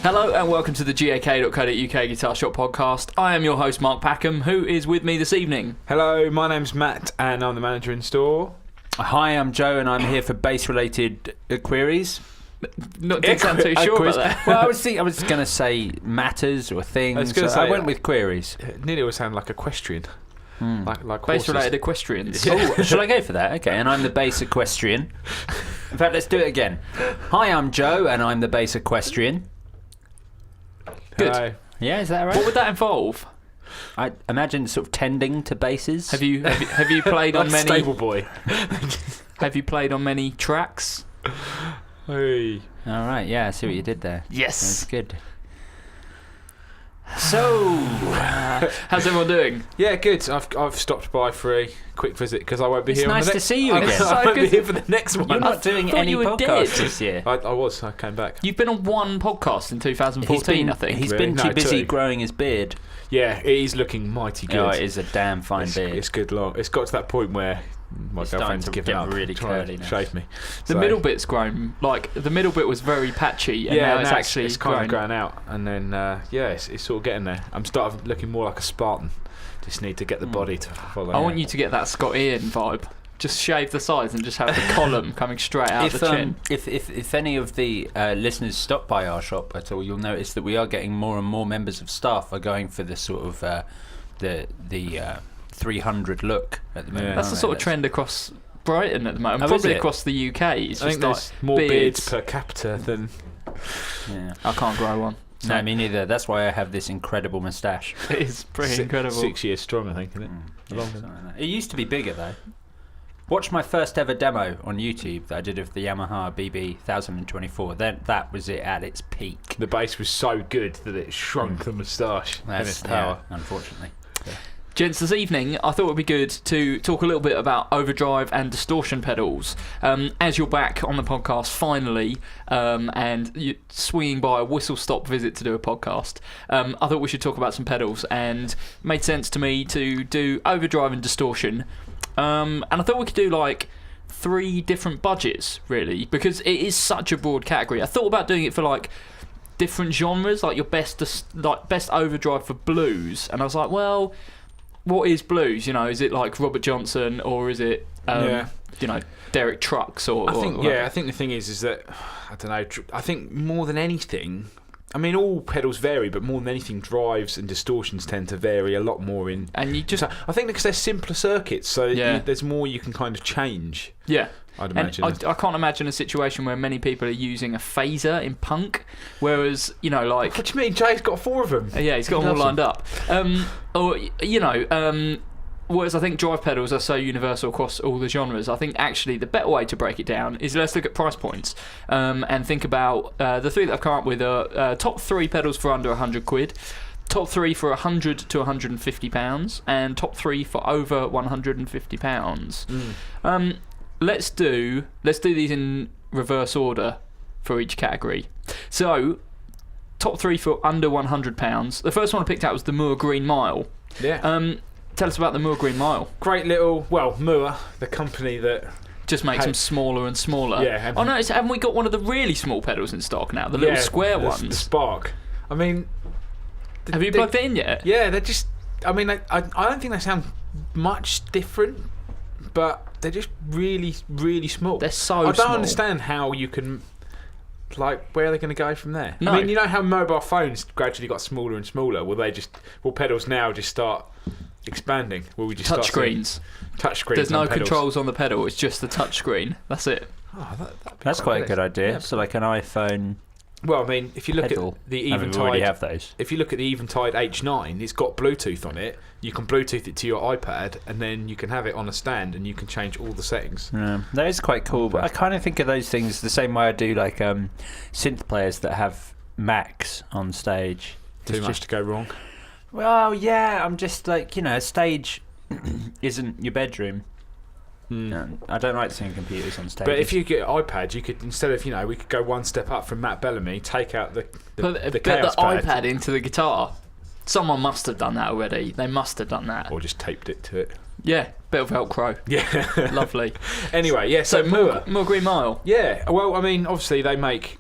Hello and welcome to the gak.co.uk Guitar Shop podcast. I am your host Mark Packham, who is with me this evening. Hello, my name's Matt and I'm the manager in store. Hi, I'm Joe and I'm here for bass-related queries. Didn't sound too sure about that. Well, I was going to say matters or things. I went with queries. It nearly would sound like equestrian. Like bass-related equestrians. Oh, should I go for that? Okay, and I'm the bass equestrian. In fact, let's do it again. Hi, I'm Joe and I'm the bass equestrian. Good. Hello. Yeah, is that right? What would that involve? I imagine sort of tending to basses. Have you played on many? Stable boy. Have you played on many tracks? Hey. All right, yeah, I see what you did there. Yes. That's good. So, how's everyone doing? Yeah, good. I've stopped by for a quick visit because I won't be here. Nice to see you again. I won't be here for the next one. You're not doing any podcasts this year. I was. I came back. You've been on one podcast in 2014, I think. He's been too busy growing his beard. Yeah, it is looking mighty good. Oh, it is a damn fine beard. It's good long. It's got to that point where my girlfriend's given up. Really curly now. Shave me. The middle bit's grown. Like the middle bit was very patchy, and now it's actually kind of growing out. And then it's sort of getting there. I'm starting looking more like a Spartan. Just need to get the body to follow. I want you to get that Scott Ian vibe. Just shave the sides and just have the column coming straight out the chin. If any of the listeners stop by our shop at all, you'll notice that we are getting more and more members of staff are going for this sort of the 300 look at the moment. Yeah. That's the sort of trend across Brighton at the moment. Oh, probably across the UK. It's I just think there's more beards per capita than. Yeah, I can't grow one. So. No, me neither. That's why I have this incredible moustache. It is pretty incredible. 6 years strong, I think, isn't it? Yeah, it used to be bigger though. Watch my first ever demo on YouTube that I did of the Yamaha BB 1024. Then that was it at its peak. The bass was so good that it shrunk the moustache in its power. Yeah, unfortunately. Yeah. Gents, this evening I thought it would be good to talk a little bit about Overdrive and Distortion pedals. As you're back on the podcast finally, and you're swinging by a whistle-stop visit to do a podcast, I thought we should talk about some pedals, and it made sense to me to do Overdrive and Distortion. And I thought we could do like 3 different budgets, really, because it is such a broad category. I thought about doing it for like different genres, like your best overdrive for blues, and I was like, well, what is blues? You know, is it like Robert Johnson, or is it you know, Derek Trucks, or I think the thing is that I don't know. I think more than anything, I mean, all pedals vary, but more than anything, drives and distortions tend to vary a lot more in. And you just, so I think because they're simpler circuits, so there's more you can kind of change. Yeah. I'd imagine. I can't imagine a situation where many people are using a phaser in punk, whereas, you know, like. What do you mean? Jay's got 4 of them. Yeah, he's got them all lined up. Or, you know, whereas I think drive pedals are so universal across all the genres, I think actually the better way to break it down is let's look at price points and think about the 3 that I've come up with are top 3 pedals for under 100 quid, top 3 for 100 to 150 pounds, and top 3 for over 150 pounds. Let's do these in reverse order for each category. So, top 3 for under £100. The first one I picked out was the Moore Green Mile. Yeah. Tell us about the Moore Green Mile. Great little, Moore, the company that just makes them smaller and smaller. Yeah. Oh no, haven't we got one of the really small pedals in stock now? The little square ones. The Spark. I mean, have you plugged it in yet? Yeah, they're just. I mean, I don't think they sound much different, but they're just really, really small. They're so small. I don't understand how you can. Like, where are they going to go from there? No. I mean, you know how mobile phones gradually got smaller and smaller? Will pedals now just start expanding? Will we just touch screens? Touch screens. There's no controls on the pedal. It's just the touch screen. That's it. Oh, that's quite a good idea. Yeah. So like an iPhone. Well, I mean, if you look at the Eventide, have those. If you look at the Eventide H9, it's got Bluetooth on it. You can Bluetooth it to your iPad, and then you can have it on a stand, and you can change all the settings. Yeah, that is quite cool. But I kind of think of those things the same way I do like synth players that have Macs on stage. Too much to go wrong. Well, yeah, I'm just like, you know, a stage isn't your bedroom. No, I don't like seeing computers on stage. But if you get an iPad, you could, instead of, you know, we could go one step up from Matt Bellamy, take out the Chaos pad. iPad into the guitar. Someone must have done that already. They must have done that. Or just taped it to it. Yeah, bit of Velcro. Yeah. Lovely. Anyway, yeah, so Moore Green Mile. Yeah, well, I mean, obviously they make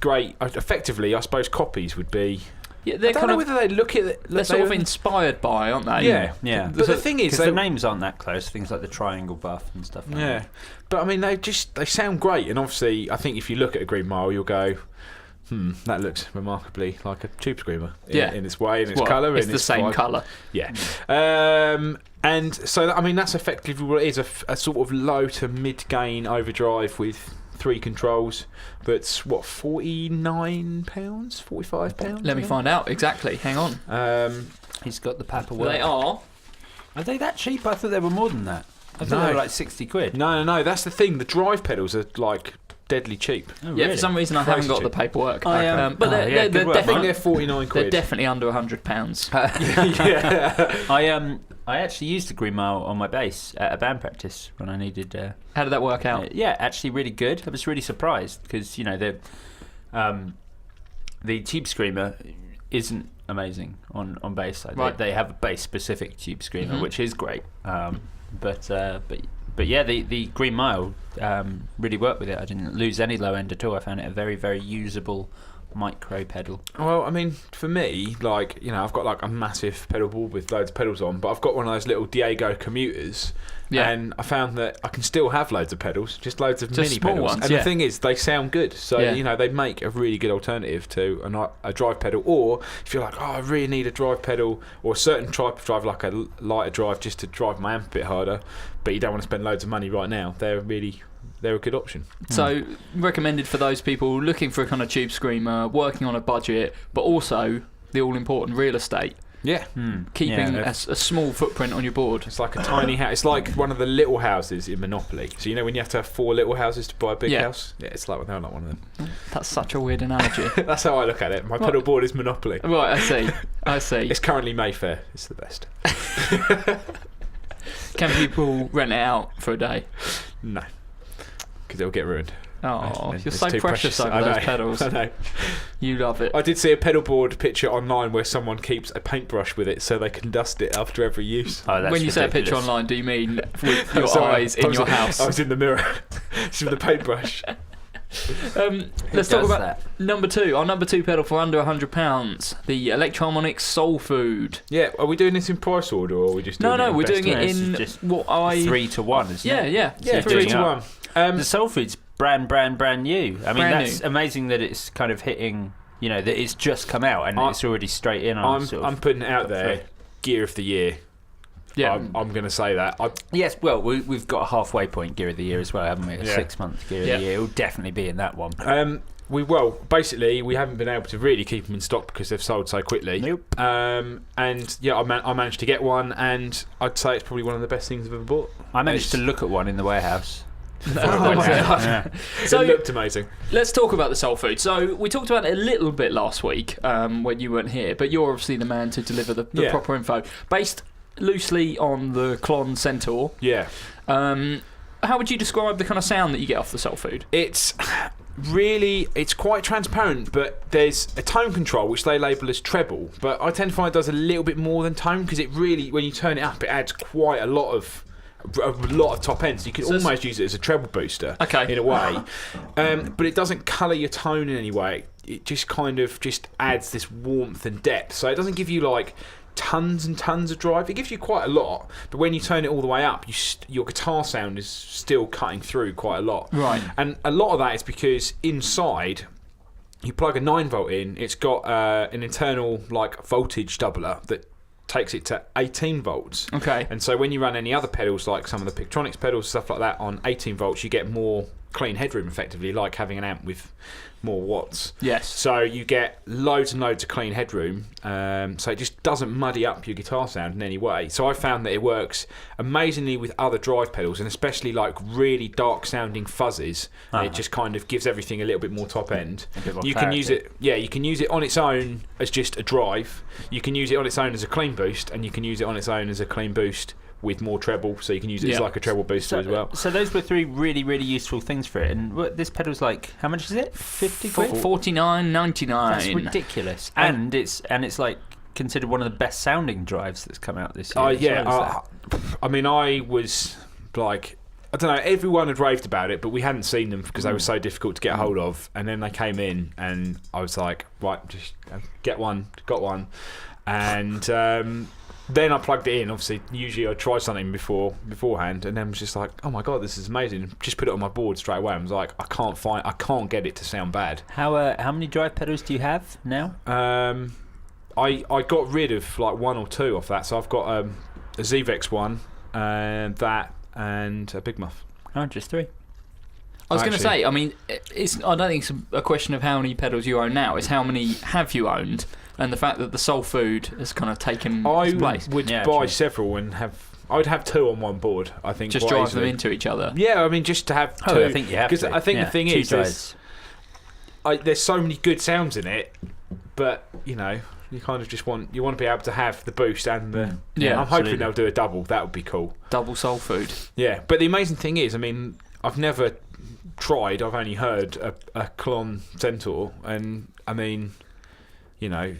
great. Effectively, I suppose copies would be. Yeah, they're I don't know whether they look at it. They're sort of inspired by, aren't they? Yeah. But the thing is, because the names aren't that close. Things like the triangle buff and stuff. Like that. But I mean, they sound great, and obviously, I think if you look at a Green Mile, you'll go, that looks remarkably like a Tube Screamer. In its way, in its colour, it's the same colour. Yeah. And so I mean, that's effectively what it is, a sort of low to mid gain overdrive with 3 controls. That's what, £49, £45. Let me find out exactly. Hang on. He's got the paperwork. They are. Are they that cheap? I thought they were more than that. I thought they were like 60 quid. No. That's the thing. The drive pedals are like deadly cheap. Oh, really? For some reason I haven't got the paperwork. But they're I think they're 49 quid. They're definitely under £100. I actually used the Green Mile on my bass at a band practice when I needed. How did that work out? Actually really good. I was really surprised because the Tube Screamer isn't amazing on bass. Like they have a bass specific Tube Screamer, which is great. But yeah, the Green Mile really worked with it. I didn't lose any low end at all. I found it a very, very usable micro pedal. Well, I mean, for me, I've got like a massive pedal board with loads of pedals on, but I've got one of those little Diego commuters, and I found that I can still have loads of pedals, just loads of mini small pedals. ones, and the thing is, they sound good, so they make a really good alternative to a drive pedal. Or if you're like, I really need a drive pedal or a certain type of drive, like a lighter drive, just to drive my amp a bit harder, but you don't want to spend loads of money right now, they're a good option. So recommended for those people looking for a kind of Tube Screamer, working on a budget, but also the all-important real estate. Yeah. Keeping a small footprint on your board. It's like a tiny house. It's like one of the little houses in Monopoly. So when you have to have 4 little houses to buy a big house? Yeah, it's like they're like one of them. That's such a weird analogy. That's how I look at it. My pedal board is Monopoly. Right, I see. It's currently Mayfair. It's the best. Can people rent it out for a day? No. Because it'll get ruined. Oh, you're it's so precious over those pedals. I know. You love it. I did see a pedal board picture online where someone keeps a paintbrush with it so they can dust it after every use. Oh, that's when you ridiculous. say a picture online, do you mean with your eyes in your house? I was in the mirror with a paintbrush. Let's talk about number 2. Our number 2 pedal for under £100. The Electromonics Soul Food. Yeah, are we doing this in price order or are we just doing No, we're doing it in just 3 to 1, isn't it? Yeah, 3 to 1. The Soul Food's brand new. I mean, that's new. Amazing that it's kind of hitting, that it's just come out and it's already straight in on I'm putting it out there, gear of the year. Yeah, I'm going to say that. Yes, well, we've got a halfway point gear of the year as well, haven't we? A 6-month gear of the year. It'll definitely be in that one. Basically, we haven't been able to really keep them in stock because they've sold so quickly. Nope. I managed to get one, and I'd say it's probably one of the best things I've ever bought. I managed to look at one in the warehouse. Oh my God. So it looked amazing. Let's talk about the Soul Food. So we talked about it a little bit last week when you weren't here, but you're obviously the man to deliver the proper info. Based loosely on the Klon Centaur. Yeah. How would you describe the kind of sound that you get off the Soul Food? It's quite transparent, but there's a tone control which they label as treble, but I tend to find it does a little bit more than tone because it really, when you turn it up, it adds quite a lot of top ends. You can almost use it as a treble booster in a way, but it doesn't colour your tone in any way. It just kind of adds this warmth and depth, so it doesn't give you like tons and tons of drive. It gives you quite a lot, but when you turn it all the way up, your guitar sound is still cutting through quite a lot. Right. And a lot of that is because inside you plug a 9-volt in, it's got an internal voltage doubler that takes it to 18 volts. Okay. And so when you run any other pedals, like some of the Pictronics pedals, stuff like that, on 18 volts, you get more clean headroom, effectively, like having an amp with more watts. Yes. So you get loads and loads of clean headroom, so it just doesn't muddy up your guitar sound in any way. So I found that it works amazingly with other drive pedals, and especially like really dark sounding fuzzes. It just kind of gives everything a little bit more top end. You can use it, you can use it on its own as just a drive. You can use it on its own as a clean boost, and you can use it on its own as a clean boost with more treble, so you can use it as like a treble booster as well. So those were 3 really, really useful things for it. And this pedal's like, how much is it? 50 quid? $49.99. That's ridiculous. And it's like considered one of the best sounding drives that's come out this year. I mean, I was like I don't know, everyone had raved about it, but we hadn't seen them because they were so difficult to get a hold of. And then they came in, and I was like, right, just get one, got one. And then I plugged it in. Obviously, usually I try something beforehand, and then was just like, oh my god, this is amazing. Just put it on my board straight away. I was like, I can't get it to sound bad. How many drive pedals do you have now? I got rid of like one or two off that, so I've got a Zvex one, and that, and a Big Muff. Oh, just 3. I was going to say, I mean, I don't think it's a question of how many pedals you own now. It's how many have you owned, and the fact that the Soul Food has kind of taken its place. I would buy several and I'd have 2 on one board. I think just drive them into each other. Yeah, I mean, just to have 2. I think you have to. Because I think the thing is, there's so many good sounds in it, but you know, you kind of just want to be able to have the boost and the. Yeah, I'm hoping they'll do a double. That would be cool. Double Soul Food. Yeah, but the amazing thing is, I mean, I've never tried. I've only heard a Klon Centaur, and I mean, you know,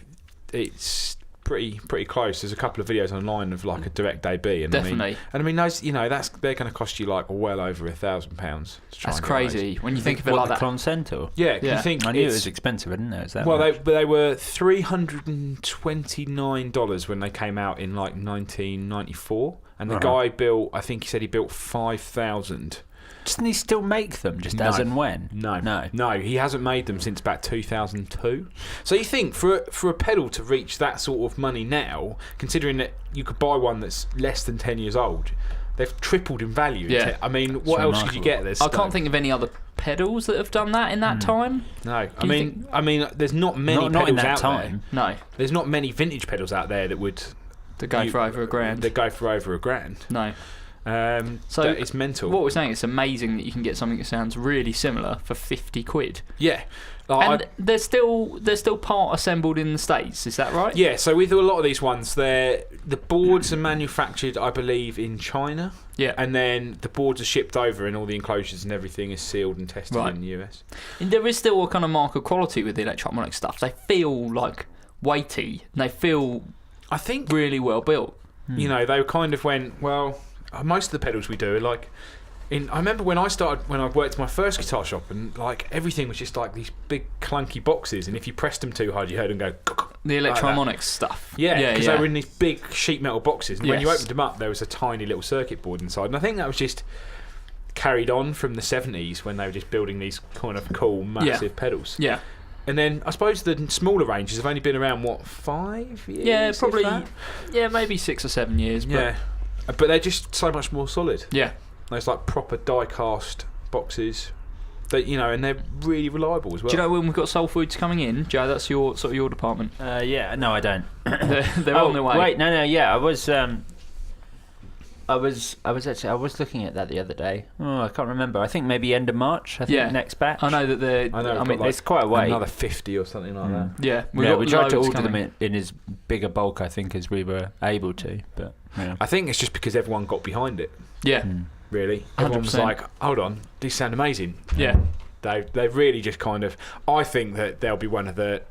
it's pretty close. There's a couple of videos online of like a direct AB, and definitely. I mean those, you know, they're going to cost you like well over £1,000. That's crazy when you think of it like that. Klon Centaur? Yeah, you think I knew it was expensive, I didn't know it was that well, much. they were $329 when they came out in like 1994, and the guy built. I think he said he built 5,000. Doesn't he still make them, just as and when? No, he hasn't made them since about 2002. So you think for a pedal to reach that sort of money now, considering that you could buy one that's less than 10 years old, they've tripled in value. Yeah. I mean, what else could you get? I can't think of any other pedals that have done that in that time. No, I mean, there's not many pedals in that out time. there. No, there's not many vintage pedals out there that would go for over £1,000. That go for over £1,000. No. So it's mental. What we're saying, it's amazing that you can get something that sounds really similar for £50. Yeah, and they're still part assembled in the States. Is that right? Yeah. So with a lot of these ones, the boards are manufactured, I believe, in China. Yeah, and then the boards are shipped over, and all the enclosures and everything is sealed and tested in the US. And there is still a kind of mark of quality with the electronic stuff. They feel like weighty, and they feel, I think, really well built. You know, they kind of went, well, most of the pedals we do are like, I remember when I worked in my first guitar shop, and like everything was just like these big clunky boxes, and if you pressed them too hard, you heard them go. The electromonics stuff. Yeah, because they were in these big sheet metal boxes, and when you opened them up, there was a tiny little circuit board inside, and I think that was just carried on from the 70s when they were just building these kind of cool, massive pedals. Yeah. And then I suppose the smaller ranges have only been around, what, 5 years? Yeah, probably. Yeah, maybe 6 or 7 years. But yeah, but they're just so much more solid. Yeah, there's like proper die-cast boxes, that and they're really reliable as well. Do you know when we've got Soul Foods coming in, Joe? That's your department. Yeah, no, I don't. they're on their way. Wait, no, yeah, I was looking at that the other day. Oh, I can't remember. I think maybe end of March. I think next batch. I know that they're. I mean, like it's quite a way. Another 50 or something like that. Yeah, we tried to order them in as big a bulk, I think, as we were able to. But I think it's just because everyone got behind it. Yeah, really. 100%. Everyone was like, "Hold on, these sound amazing." Yeah, they really just kind of. I think that they'll be one of the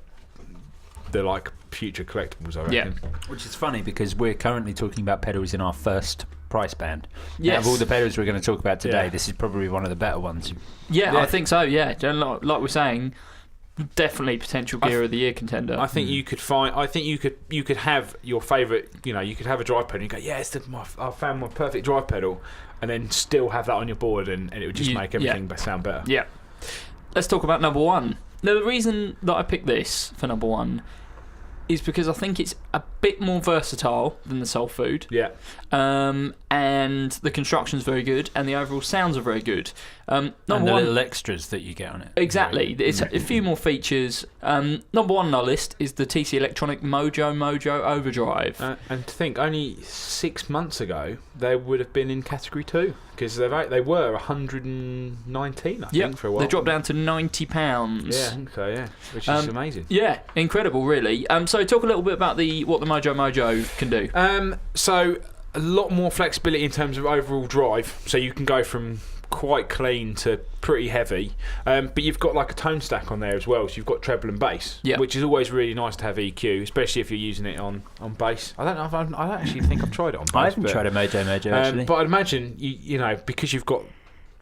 like future collectibles. I reckon. Yeah, which is funny because we're currently talking about pedals in our first price band. Yes. Out of all the pedals we're going to talk about today, this is probably one of the better ones. Yeah, I think so. Yeah, like we're saying, definitely potential Gear of the Year contender. I think you could find. I think you could have your favourite. You could have a drive pedal. And you go, yeah, I found my perfect drive pedal, and then still have that on your board, and it would just make everything sound better. Yeah. Let's talk about number one. Now, the reason that I picked this for number one is because I think it's a bit more versatile than the Soul Food. Yeah. And the construction's very good, and the overall sounds are very good. And the little extras that you get on it. Exactly. It's a few more features. Number one on our list is the TC Electronic Mojo Mojo Overdrive. And to think, only 6 months ago, they would have been in Category 2, because they were 119, I think, for a while. They dropped down to £90. Yeah, I think so, yeah. Which is amazing. Yeah, incredible, really. So talk a little bit about what the Mojo Mojo can do. So a lot more flexibility in terms of overall drive. So you can go from quite clean to pretty heavy, but you've got like a tone stack on there as well, so you've got treble and bass, which is always really nice to have EQ, especially if you're using it on bass. I don't actually think I've tried it on bass. I haven't tried a Mojo Mojo actually, but I'd imagine you know, because you've got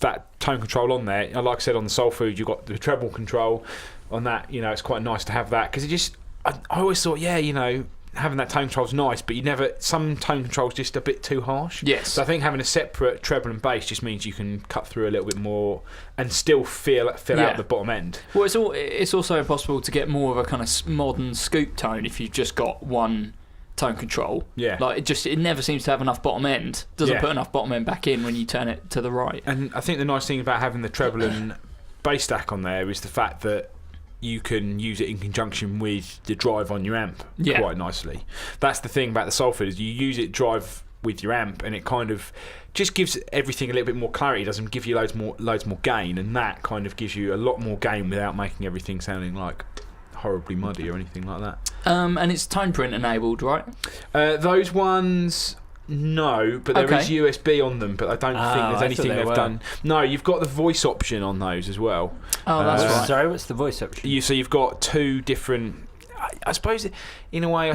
that tone control on there, like I said, on the Soul Food you've got the treble control on that. You know, it's quite nice to have that, because it just I always thought, you know, having that tone control is nice, but some tone control's just a bit too harsh. Yes. So I think having a separate treble and bass just means you can cut through a little bit more and still fill out the bottom end. Well, it's also possible to get more of a kind of modern scoop tone if you've just got one tone control. Yeah. Like it never seems to have enough bottom end. Doesn't put enough bottom end back in when you turn it to the right. And I think the nice thing about having the treble and bass stack on there is the fact that you can use it in conjunction with the drive on your amp quite nicely. That's the thing about the Soul Food, is you use it drive with your amp, and it kind of just gives everything a little bit more clarity. It doesn't give you loads more gain, and that kind of gives you a lot more gain without making everything sounding like horribly muddy or anything like that. And it's tone print enabled, right? Those ones, no, but there is USB on them, but I don't think there's anything they've done. No, you've got the voice option on those as well. Oh, that's right. Sorry, what's the voice option? So you've got two different, I suppose in a way,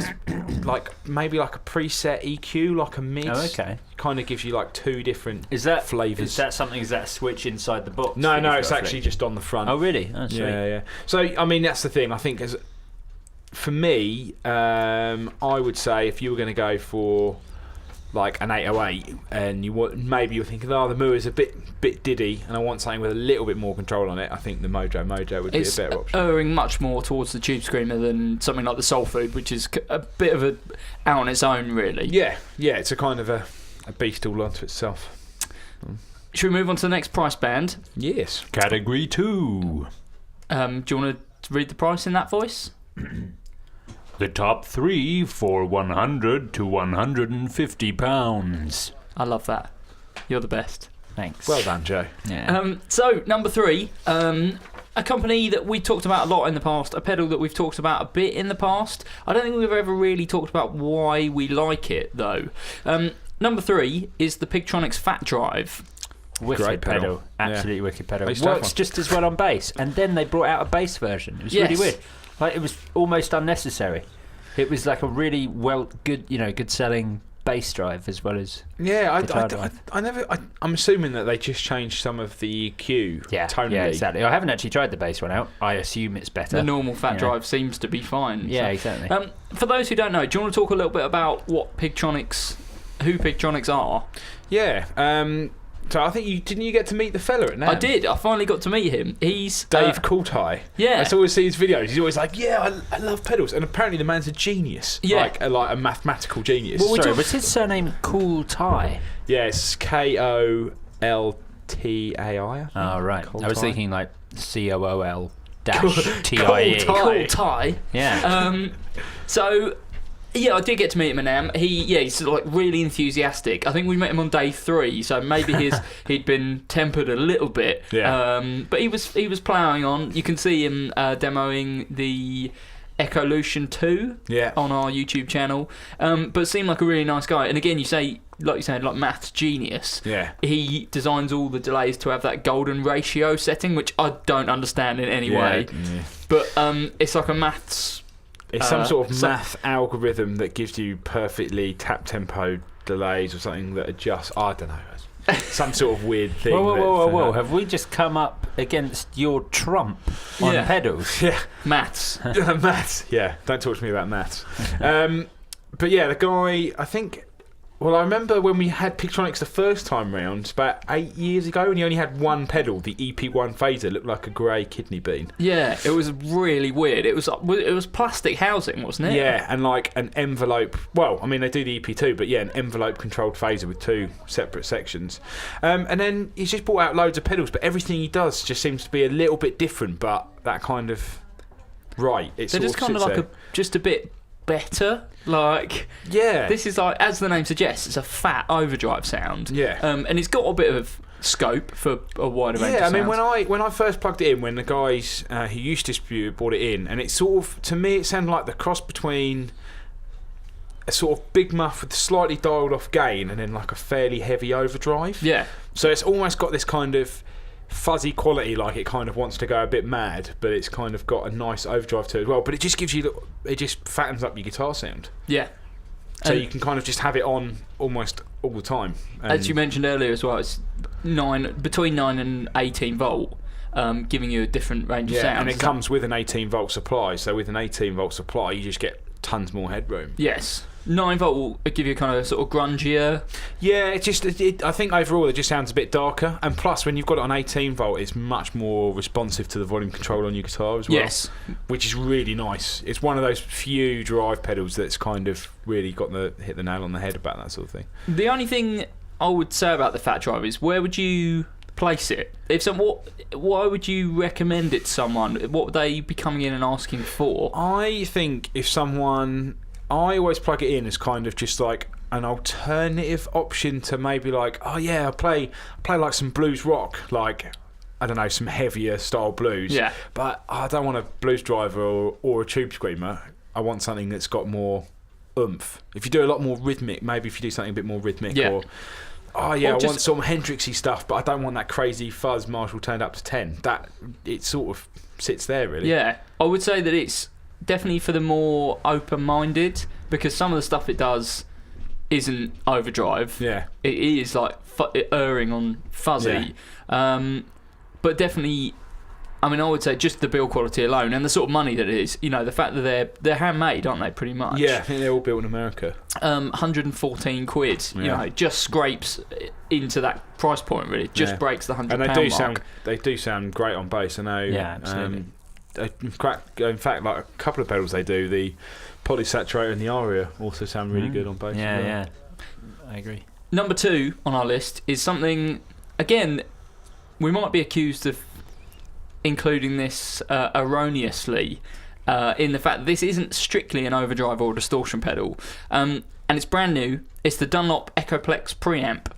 like maybe like a preset EQ, like a mid. Oh, okay. Kind of gives you like two different flavours. Is that a switch inside the box? No, it's actually just on the front. Oh, really? Oh, sweet. Yeah. So I mean, that's the thing. I think for me, I would say if you were going to go for like an 808, and maybe you're thinking, the Mooer's a bit diddy, and I want something with a little bit more control on it, I think the Mojo Mojo would be a better option. It's erring much more towards the Tube Screamer than something like the Soul Food, which is a bit of out on its own, really. Yeah, it's a kind of a beast all unto itself. Should we move on to the next price band? Yes. Category 2. Do you want to read the price in that voice? The top 3 for £100 to £150. I love that. You're the best. Thanks. Well done, Joe. Yeah. So, number 3, a company that we talked about a lot in the past, a pedal that we've talked about a bit in the past. I don't think we've ever really talked about why we like it, though. Number 3 is the Pigtronics Fat Drive. Wicked Great pedal. Absolutely wicked pedal. It works just as well on bass, and then they brought out a bass version. It was really weird. Like, it was almost unnecessary. It was like a really good selling bass drive as well as I'm assuming that they just changed some of the EQ tonally. Yeah, exactly. I haven't actually tried the bass one out. I assume it's better. The normal Fat Drive seems to be fine. Yeah, exactly. For those who don't know, do you want to talk a little bit about who Pigtronics are? Yeah. So I think didn't you get to meet the fella at NAMM? I did. I finally got to meet him. He's Dave Coulthie. Yeah. I always see his videos. He's always like, I love pedals, and apparently the man's a genius. Yeah. Like a mathematical genius. Well, sorry, was his surname Coulthie? Yes, Koltai. Oh, right. Coulthie. I was thinking like COOL -TIE. Coulthie. Yeah. So. Yeah, I did get to meet him at NAMM. He's sort of like really enthusiastic. I think we met him on day 3, so maybe he'd been tempered a little bit. Yeah. But he was ploughing on. You can see him demoing the Echoplex 2 on our YouTube channel. But seemed like a really nice guy. And again, you said, like maths genius. Yeah. He designs all the delays to have that golden ratio setting, which I don't understand in any way. Yeah. But it's like a maths. It's some sort of math algorithm that gives you perfectly tap tempo delays or something that adjusts. I don't know. Some sort of weird thing. Whoa. Have we just come up against your trump on pedals? Yeah. Maths. Maths. Yeah. Don't talk to me about maths. But yeah, the guy, I think. Well, I remember when we had Pigtronics the first time round, about 8 years ago, and he only had one pedal, the EP1 phaser, looked like a grey kidney bean. Yeah, it was really weird. It was plastic housing, wasn't it? Yeah, and like an envelope. Well, I mean they do the EP2, but yeah, an envelope-controlled phaser with 2 separate sections. And then he's just brought out loads of pedals, but everything he does just seems to be a little bit different. But that kind of They're just kind of like just a bit better. Like, this is like, as the name suggests, it's a fat overdrive sound. Yeah. And it's got a bit of scope for a wider range of sounds. I mean, when I first plugged it in, when the guys who used to distribute brought it in, and it sort of, to me, it sounded like the cross between a sort of big muff with slightly dialed off gain, and then like a fairly heavy overdrive. Yeah. So it's almost got this kind of fuzzy quality, like it kind of wants to go a bit mad, but it's kind of got a nice overdrive to it as well. But it just gives you, it just fattens up your guitar sound. Yeah. So you can kind of just have it on almost all the time. As you mentioned earlier as well, it's between 9 and 18 volt, giving you a different range of sound. And it comes with an 18 volt supply. So with an 18 volt supply, you just get tons more headroom. Yes. 9 volt will give you kind of sort of grungier. Yeah, I think overall it just sounds a bit darker. And plus, when you've got it on 18 volt, it's much more responsive to the volume control on your guitar as well. Yes. Which is really nice. It's one of those few drive pedals that's kind of really hit the nail on the head about that sort of thing. The only thing I would say about the Fat Drive is, where would you place it? Why would you recommend it to someone? What would they be coming in and asking for? I think I always plug it in as kind of just like an alternative option to maybe like, oh yeah, I play like some blues rock, like, I don't know, some heavier style blues. Yeah. But I don't want a blues driver or a tube screamer. I want something that's got more oomph. If you do a lot more rhythmic, maybe if you do something a bit more rhythmic, or I want some Hendrixy stuff, but I don't want that crazy fuzz Marshall turned up to 10. That it sort of sits there really. Yeah, I would say that it's definitely for the more open-minded, because some of the stuff it does isn't overdrive. Yeah, it is like erring on fuzzy. Yeah. But definitely, I mean, I would say just the build quality alone and the sort of money that it is. You know, the fact that they're handmade, aren't they? Pretty much. Yeah, I think they're all built in America. 114 quid. Yeah. You know, just scrapes into that price point. Really, just breaks the £100 and mark. They do sound great on bass. I know. Yeah, absolutely. In fact, like a couple of pedals they do, the Polysaturator and the Aria also sound really good on bass. Yeah, as well. yeah, I agree. Number 2 on our list is something, again, we might be accused of including this erroneously, in the fact that this isn't strictly an overdrive or distortion pedal, and it's brand new. It's the Dunlop Echoplex preamp.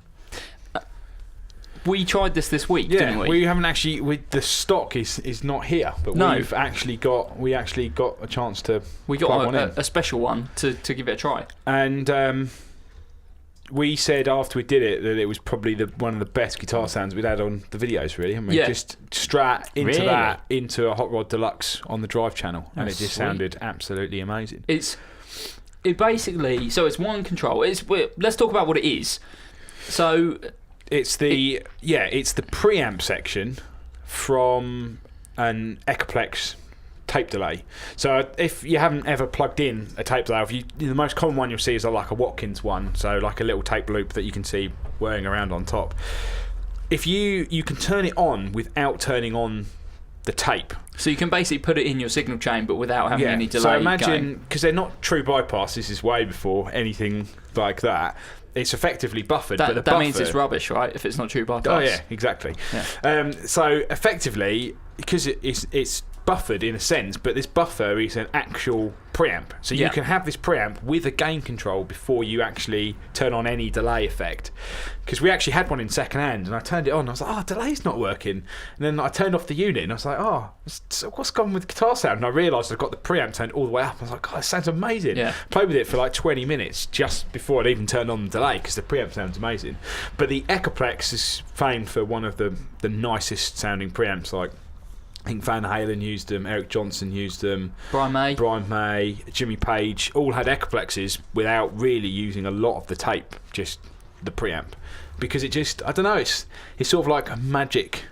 We tried this week, didn't we? We haven't actually. The stock is not here, but we've actually got a chance to. We got a special one to give it a try. And we said after we did it that it was probably one of the best guitar sounds we'd had on the videos, really. I mean, just strat into that into a Hot Rod Deluxe on the Drive channel, and it just sounded absolutely amazing. It basically, so it's one control. Let's talk about what it is. So. It's the preamp section from an Echoplex tape delay. So if you haven't ever plugged in a tape delay, the most common one you'll see is like a Watkins one, so like a little tape loop that you can see whirring around on top. If you can turn it on without turning on the tape. So you can basically put it in your signal chain, but without having any delay. So imagine, because they're not true bypass, this is way before anything like that. It's effectively buffered, but the buffer means it's rubbish, right? If it's not true bypass. Oh yeah, exactly. Yeah. So effectively, because it's buffered in a sense, but this buffer is an actual preamp. So you can have this preamp with a gain control before you actually turn on any delay effect. Because we actually had one in second hand, and I turned it on, and I was like, delay's not working. And then I turned off the unit, and I was like, what's gone with guitar sound? And I realised I've got the preamp turned all the way up. I was like, it sounds amazing. Yeah. Played with it for like 20 minutes just before I'd even turned on the delay, because the preamp sounds amazing. But the Echoplex is famed for one of the nicest sounding preamps. Like, I think Van Halen used them, Eric Johnson used them, Brian May, Jimmy Page, all had Echoplexes without really using a lot of the tape, just the preamp. Because it just, I don't know, it's sort of like a magic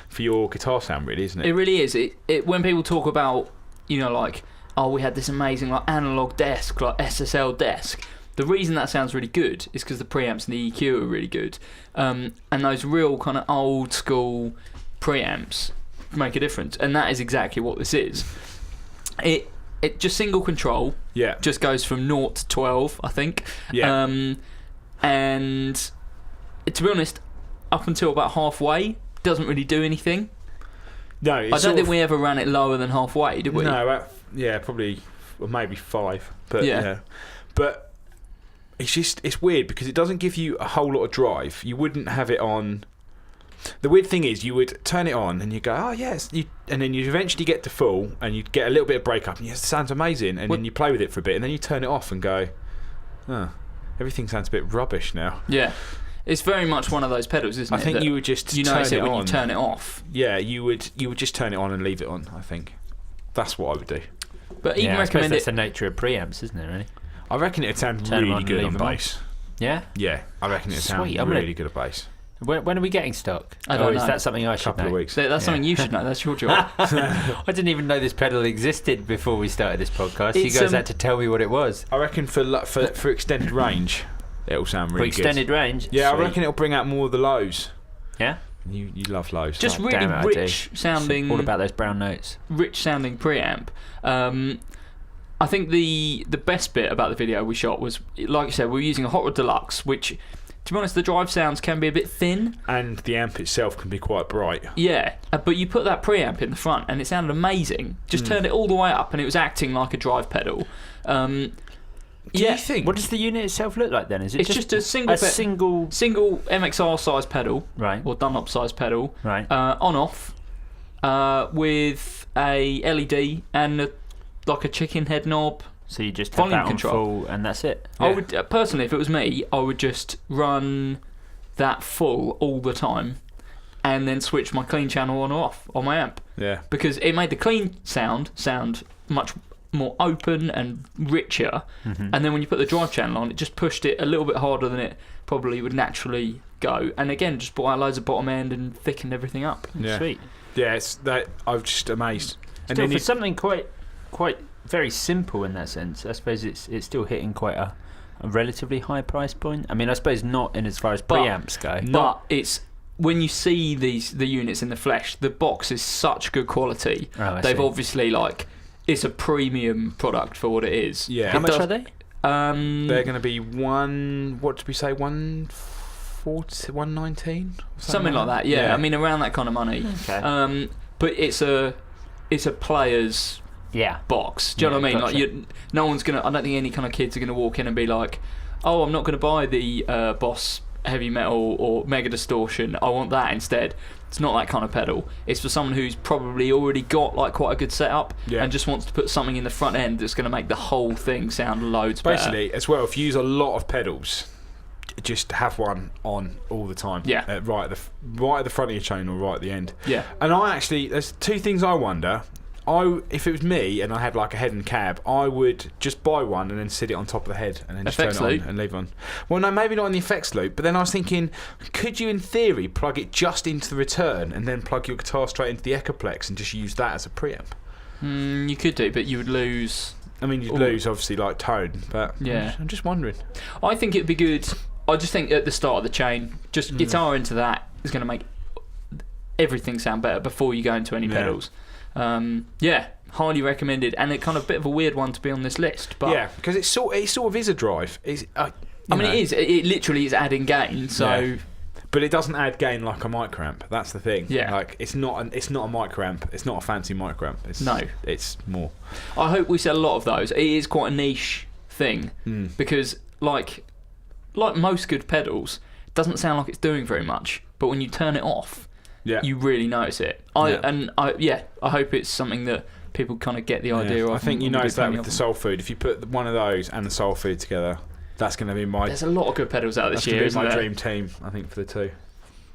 for your guitar sound, really, isn't it? It really is. When people talk about, like, we had this amazing like analog desk, like SSL desk, the reason that sounds really good is because the preamps and the EQ are really good. And those real kind of old school preamps make a difference, and that is exactly what this is. It just single control, just goes from 0 to 12, I think. And to be honest, up until about halfway, doesn't really do anything. No, I don't think we ever ran it lower than halfway, did we? No, probably, or maybe 5. But but it's weird because it doesn't give you a whole lot of drive. You wouldn't have it on. The weird thing is, you would turn it on and you go, yes, and then you eventually get to full and you get a little bit of breakup and it sounds amazing, and then you play with it for a bit and then you turn it off and go, Everything sounds a bit rubbish now. Yeah. It's very much one of those pedals, isn't it? I think you would just you turn notice it when on. you turn it off. Yeah, you would just turn it on and leave it on, I think. That's what I would do. But even I suppose recommend that's it. the nature of preamps, isn't it, really? I reckon it'd sound Turn 'em really on and good leave on 'em on. bass. Yeah? Yeah, I reckon it'd sound Sweet, I'm gonna- really good at bass. When are we getting stock? I don't Or is know. that something I should Couple know? of weeks. That's something you should know. That's your job. I didn't even know this pedal existed before we started this podcast. You It's, guys had to tell me what it was. I reckon for extended range, it'll sound For really extended range? Yeah, Sweet. I reckon it'll bring out more of the lows. Yeah? You love lows. Just Oh, really damn it, I do. rich sounding. All about those brown notes. Rich sounding preamp. I think the best bit about the video we shot was, like you said, we were using a Hot Rod Deluxe, which, to be honest, the drive sounds can be a bit thin. And the amp itself can be quite bright. Yeah, but you put that preamp in the front and it sounded amazing. Just turned it all the way up and it was acting like a drive pedal. Do you think? What does the unit itself look like then? Is it It's just a single single single MXR size pedal, right? or Dunlop size pedal, Right. on off, with a LED and like a chicken head knob. So you just have volume that on control. full and that's it. I Yeah. would personally, if it was me, I would just run that full all the time, and then switch my clean channel on or off on my amp, Yeah. because it made the clean sound much more open and richer, and then when you put the drive channel on, it just pushed it a little bit harder than it probably would naturally go, and again just brought out loads of bottom end and thickened everything up. Yeah. Sweet. Yeah, it's that. I'm just amazed. And Still, then for you, something quite very simple in that sense, I suppose it's still hitting quite a relatively high price point. I mean, I suppose not in as far as But- preamps go. But it's when you see the units in the flesh, the box is such good quality. Oh, I They've see. obviously it's a premium product for what it is. Yeah. How It much does- are they? they're going to be what did we say? 140, 119, Something like that. Yeah. I mean, around that kind of money. Okay. But it's a player's Yeah. box. Do you know what I mean? gotcha. Like, no one's gonna. I don't think any kind of kids are gonna walk in and be like, "Oh, I'm not gonna buy the Boss Heavy Metal or Mega Distortion. I want that instead." It's not that kind of pedal. It's for someone who's probably already got quite a good setup and just wants to put something in the front end that's going to make the whole thing sound loads better. Basically, as well, if you use a lot of pedals, just have one on all the time. Yeah. Right at the front of your chain or right at the end. Yeah. And there's two things I wonder. If it was me and I had like a head and cab, I would just buy one and then sit it on top of the head and then just Effects turn it loop? on and leave it on. Well, no, maybe not in the effects loop, but then I was thinking, could you in theory plug it just into the return and then plug your guitar straight into the Echoplex and just use that as a preamp? You could do, but you would lose. I mean, you'd lose obviously tone, but Yeah. I'm just wondering. I think it'd be good. I just think at the start of the chain, just guitar into that is going to make everything sound better before you go into any pedals. Highly recommended, and a kind of bit of a weird one to be on this list. But Yeah, because it sort of is a drive. It is. It literally is adding gain. So Yeah. But it doesn't add gain like a microamp. That's the thing. Yeah. Like it's not a microamp. It's not a fancy microamp. It's more. I hope we sell a lot of those. It is quite a niche thing because, like most good pedals, it doesn't sound like it's doing very much. But when you turn it off, you really notice it. I hope it's something that people kind of get the idea of. I think you and we do notice that plenty with the of soul food. If you put one of those and the soul food together, that's going to be my. There's a lot of good pedals out this That's going year. to be Isn't my there? dream team. I think for the two.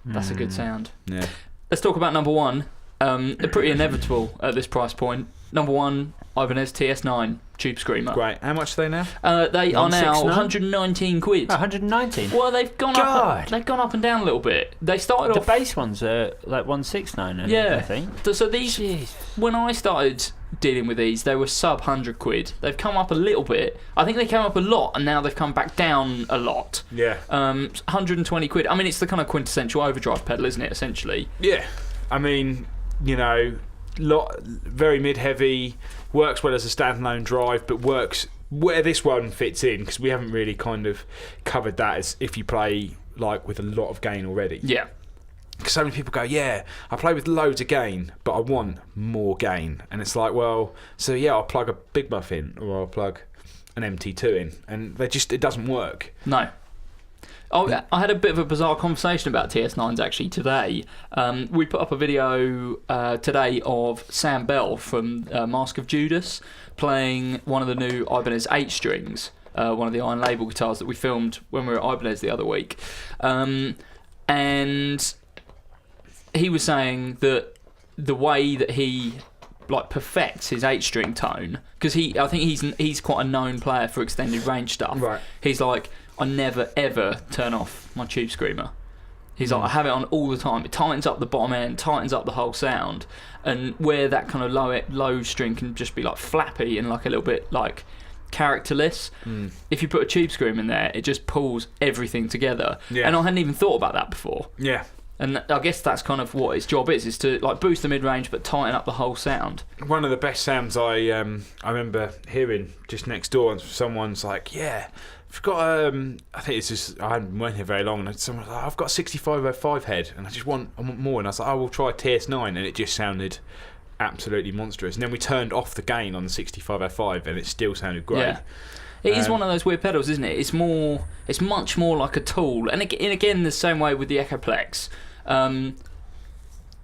That's a good sound. Yeah. Let's talk about number one. They're pretty inevitable at this price point. Number one, Ibanez TS9 Tube Screamer. Great. How much are they now? They are now 169? 119 quid. 119. Well, they've gone God. up. They've gone up and down a little bit. They started The off. base ones are like 169. Yeah. I think. So these, when I started dealing with these, they were sub 100 quid. They've come up a little bit. I think they came up a lot, and now they've come back down a lot. Yeah. 120 quid. I mean, it's the kind of quintessential overdrive pedal, isn't it? Essentially. Yeah. I mean, very mid-heavy, works well as a standalone drive, but works where this one fits in, because we haven't really kind of covered that as if you play with a lot of gain already. Yeah. Because so many people go, I play with loads of gain, but I want more gain. And it's like, well, so I'll plug a Big Muff in, or I'll plug an MT2 in, and it doesn't work. No. I had a bit of a bizarre conversation about TS9s actually today. We put up a video today of Sam Bell from Mask of Judas playing one of the new Ibanez 8 strings. one of the Iron Label guitars that we filmed when we were at Ibanez the other week, and he was saying that the way that he like perfects his 8-string tone, because I think he's quite a known player for extended range stuff. Right. He's like, I never ever turn off my tube screamer. He's like, I have it on all the time. It tightens up the bottom end, tightens up the whole sound, and where that kind of low string can just be like flappy and like a little bit like characterless. If you put a tube screamer in there, it just pulls everything together. Yeah. And I hadn't even thought about that before. Yeah. And I guess that's kind of what its job is to like boost the mid-range but tighten up the whole sound. One of the best sounds I remember hearing just next door, and someone's like, yeah, I've got I think it's just, I hadn't been here very long, and someone's like, I've got a 6505 head and I want more, and I was like, I will try TS9, and it just sounded absolutely monstrous. And then we turned off the gain on the 6505 and it still sounded great. Yeah. It is one of those weird pedals, isn't it? It's much more like a tool, and again the same way with the Echoplex.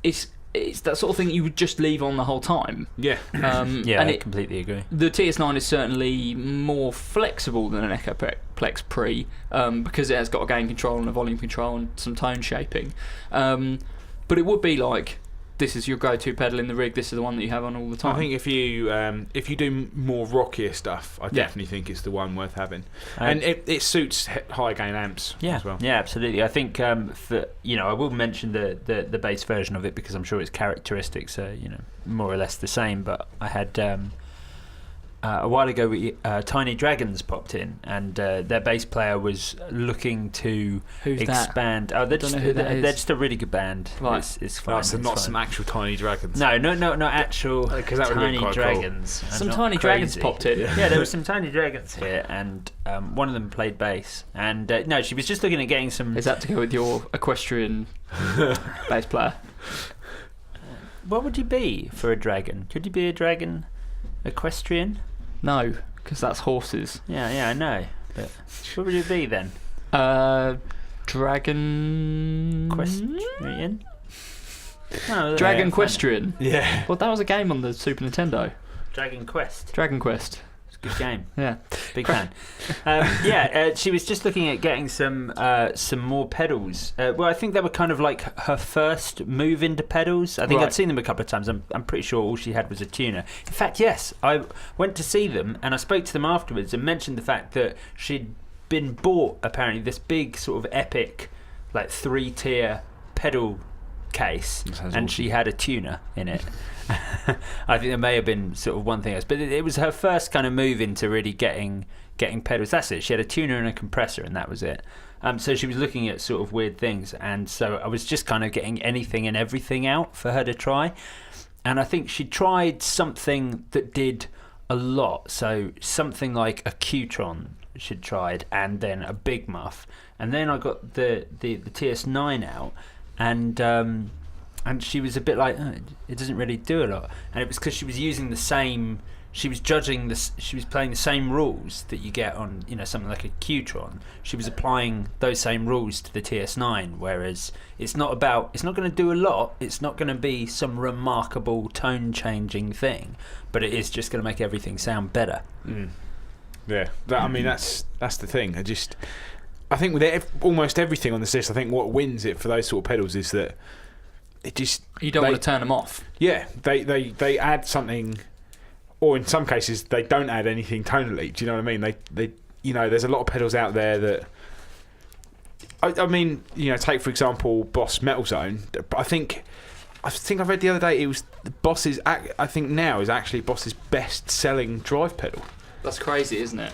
It's that sort of thing you would just leave on the whole time. Yeah. Yeah, I completely agree. The TS9 is certainly more flexible than an Echoplex Pre, because it has got a gain control and a volume control and some tone shaping. But it would be like, this is your go-to pedal in the rig, this is the one that you have on all the time. I think if you do more rockier stuff, I definitely think it's the one worth having. And it suits high gain amps as well. Yeah, absolutely. I think I will mention the bass version of it because I'm sure its characteristics are more or less the same, but I had a while ago Tiny Dragons popped in, and their bass player was looking to expand. That? Oh, they're just a really good band. Right. It's fine. So not some actual Tiny Dragons. No, not actual Tiny Dragons. Cool. Some Tiny Dragons popped in. Yeah, there were some Tiny Dragons here, and one of them played bass. And no, she was just looking at getting some. Is that to go with your equestrian bass player? What would you be for a dragon? Could you be a dragon equestrian? No, because that's horses. Yeah, I know. But what would it be then? Dragon... Equestrian? Oh, Dragon Equestrian. Yeah. Well, that was a game on the Super Nintendo. Dragon Quest. Dragon Quest. It's a good game. Yeah. Big fan. She was just looking at getting some more pedals. Well, I think they were kind of like her first move into pedals. I think I'd seen them a couple of times. I'm pretty sure all she had was a tuner. In fact, yes, I went to see them and I spoke to them afterwards and mentioned the fact that she'd been bought apparently this big sort of epic, like 3-tier pedal case, and awesome. She had a tuner in it. I think there may have been sort of one thing else, but it was her first kind of move into really getting pedals. That's it. She had a tuner and a compressor, and that was it. So she was looking at sort of weird things, and so I was just kind of getting anything and everything out for her to try. And I think she tried something that did a lot. So something like a Qtron she'd tried, and then a Big Muff, and then I got the TS9 out, and she was a bit like, oh, it doesn't really do a lot. And it was because she was using the same, she was playing the same rules that you get on, something like a Qtron. She was applying those same rules to the TS9, whereas it's not going to do a lot, it's not going to be some remarkable tone-changing thing, but it is just going to make everything sound better. Mm. Yeah, that's the thing. I think with almost everything on this list, I think what wins it for those sort of pedals is that you don't want to turn them off. Yeah, they add something, or in some cases they don't add anything tonally. Do you know what I mean? They there's a lot of pedals out there that take for example Boss Metal Zone. I think I read the other day it was Boss's. I think now is actually Boss's best-selling drive pedal. That's crazy, isn't it?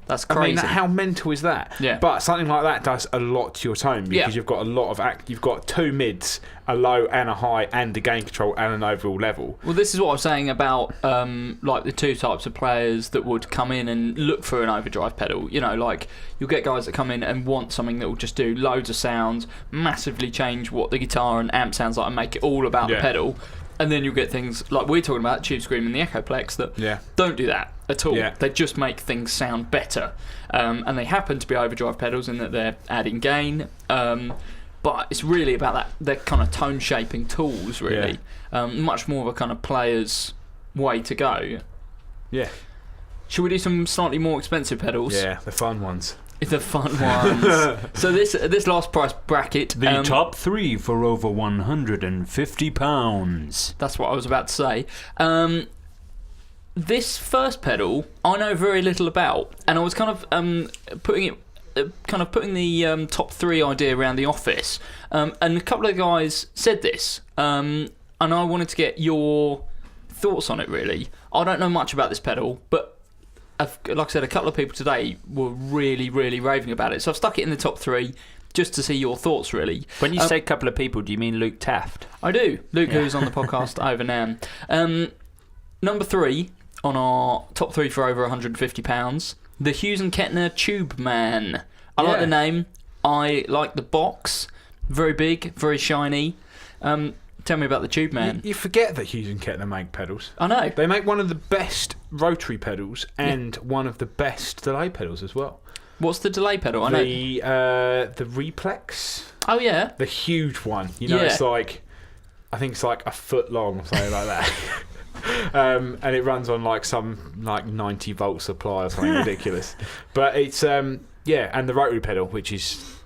That's crazy. I mean, how mental is that? Yeah. But something like that does a lot to your tone because you've got a lot of you've got two mids, a low and a high, and a gain control and an overall level. Well, this is what I was saying about like the two types of players that would come in and look for an overdrive pedal. Like you'll get guys that come in and want something that will just do loads of sounds, massively change what the guitar and amp sounds like, and make it all about the pedal. And then you'll get things like we're talking about, Tube Scream and the Echoplex, that don't do that at all. Yeah. They just make things sound better. And they happen to be overdrive pedals in that they're adding gain. But it's really about that. They're kind of tone shaping tools, really. Much more of a kind of player's way to go. Yeah. Should we do some slightly more expensive pedals? Yeah, the fun ones. The fun ones. So this last price bracket... The top 3 for over £150. That's what I was about to say. This first pedal, I know very little about, and I was kind of putting the top 3 idea around the office, and a couple of guys said this, and I wanted to get your thoughts on it. Really, I don't know much about this pedal, but like I said, a couple of people today were really, really raving about it, so I've stuck it in the top 3 just to see your thoughts. Really, when you say a couple of people, do you mean Luke Taft? I do. Luke, who's on the podcast over now. Number 3 on our top 3 for over £150. The Hughes & Kettner Tube Man. I like the name. I like the box. Very big, very shiny. Tell me about the Tube Man. You forget that Hughes & Kettner make pedals. I know. They make one of the best rotary pedals and one of the best delay pedals as well. What's the delay pedal? I know. The Replex. Oh, yeah. The huge one. You know, it's like, I think it's like a foot long or something like that. And it runs on like some 90 volt supply or something ridiculous. But it's and the rotary pedal, which is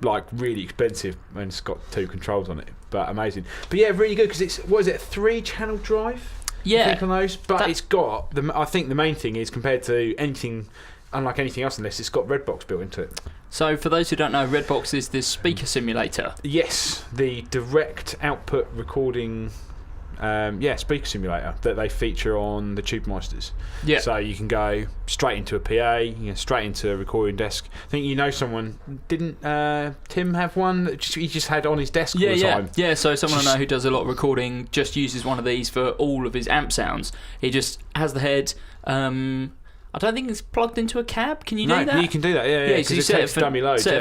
like really expensive, and it's got 2 controls on it, but amazing. But yeah, really good, because it's, what is it, a 3-channel drive? Yeah. I think on those, but it's got I think the main thing is, compared to anything, unlike anything else in this, it's got Redbox built into it. So for those who don't know, Redbox is this speaker simulator. Yes, the direct output recording. Speaker simulator that they feature on the Tube Meisters. Yeah. So you can go straight into a PA, straight into a recording desk. I think someone didn't Tim have one that he just had on his desk all the time. Yeah. So someone I know who does a lot of recording just uses one of these for all of his amp sounds. He just has the head. I don't think it's plugged into a cab. Can you do that? No, you can do that. Yeah. So you set it for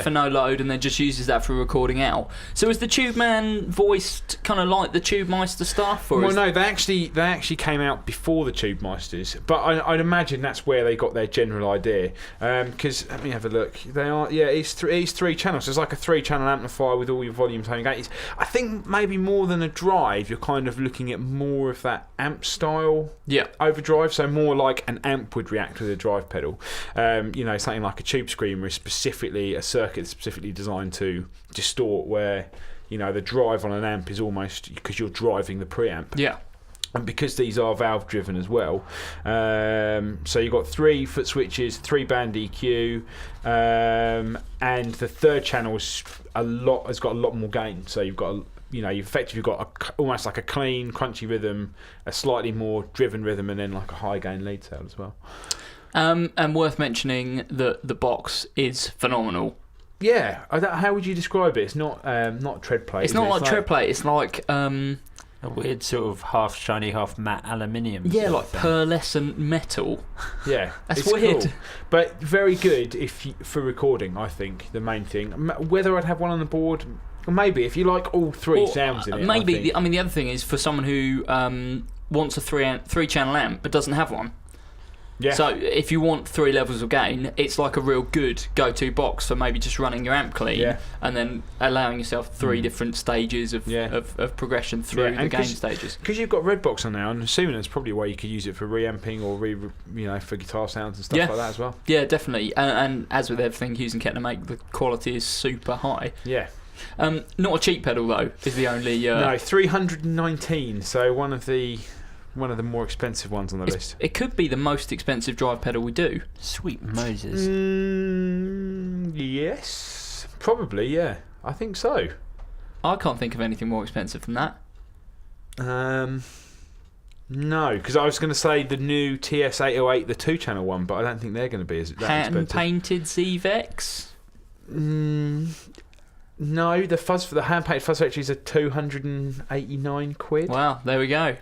no load, and then just uses that for recording out. So is the Tube Man voiced kind of like the Tube Meister stuff? Or no, they actually came out before the Tube Meisters, but I'd imagine that's where they got their general idea. Because let me have a look. They are it's 3 channels. So it's like a 3-channel amplifier with all your volumes home gates. I think maybe more than a drive, you're kind of looking at more of that amp style. Yeah. Overdrive, so more like an amp would react with a drive pedal. Something like a Tube Screamer is specifically a circuit specifically designed to distort, where the drive on an amp is almost because you're driving the preamp. Yeah. And because these are valve driven as well, so you've got 3 foot switches, 3 band EQ, and the 3rd channel has got a lot more gain. So you've got you've effectively got almost like a clean, crunchy rhythm, a slightly more driven rhythm, and then like a high gain lead tail as well. And worth mentioning that the box is phenomenal. Yeah, how would you describe it? It's not tread plate. It's not like tread plate. It's like a weird sort of half shiny, half matte aluminium. Yeah, like pearlescent metal. Yeah, that's weird. Cool. But very good for recording. I think the main thing. Whether I'd have one on the board. Maybe if you like all 3 sounds in it. Maybe the other thing is for someone who wants a 3-channel amp but doesn't have one. Yeah. So if you want 3 levels of gain, it's like a real good go-to box for maybe just running your amp clean, and then allowing yourself 3 different stages of progression through the gain stages. Because you've got Redbox on now, I'm assuming there's probably a way you could use it for reamping or for guitar sounds and stuff like that as well. Yeah, definitely. And as with everything Hughes & Kettner make, the quality is super high. Yeah. Not a cheap pedal though. Is the only no, 319. So one of the more expensive ones on the list. It could be the most expensive drive pedal we do. Sweet Moses. Yes, probably. Yeah, I think so. I can't think of anything more expensive than that. No, because I was going to say the new TS808, the 2-channel one, but I don't think they're going to be that expensive. Hand-painted Zvex? No, the hand-painted fuzz switches are £289. Wow, there we go.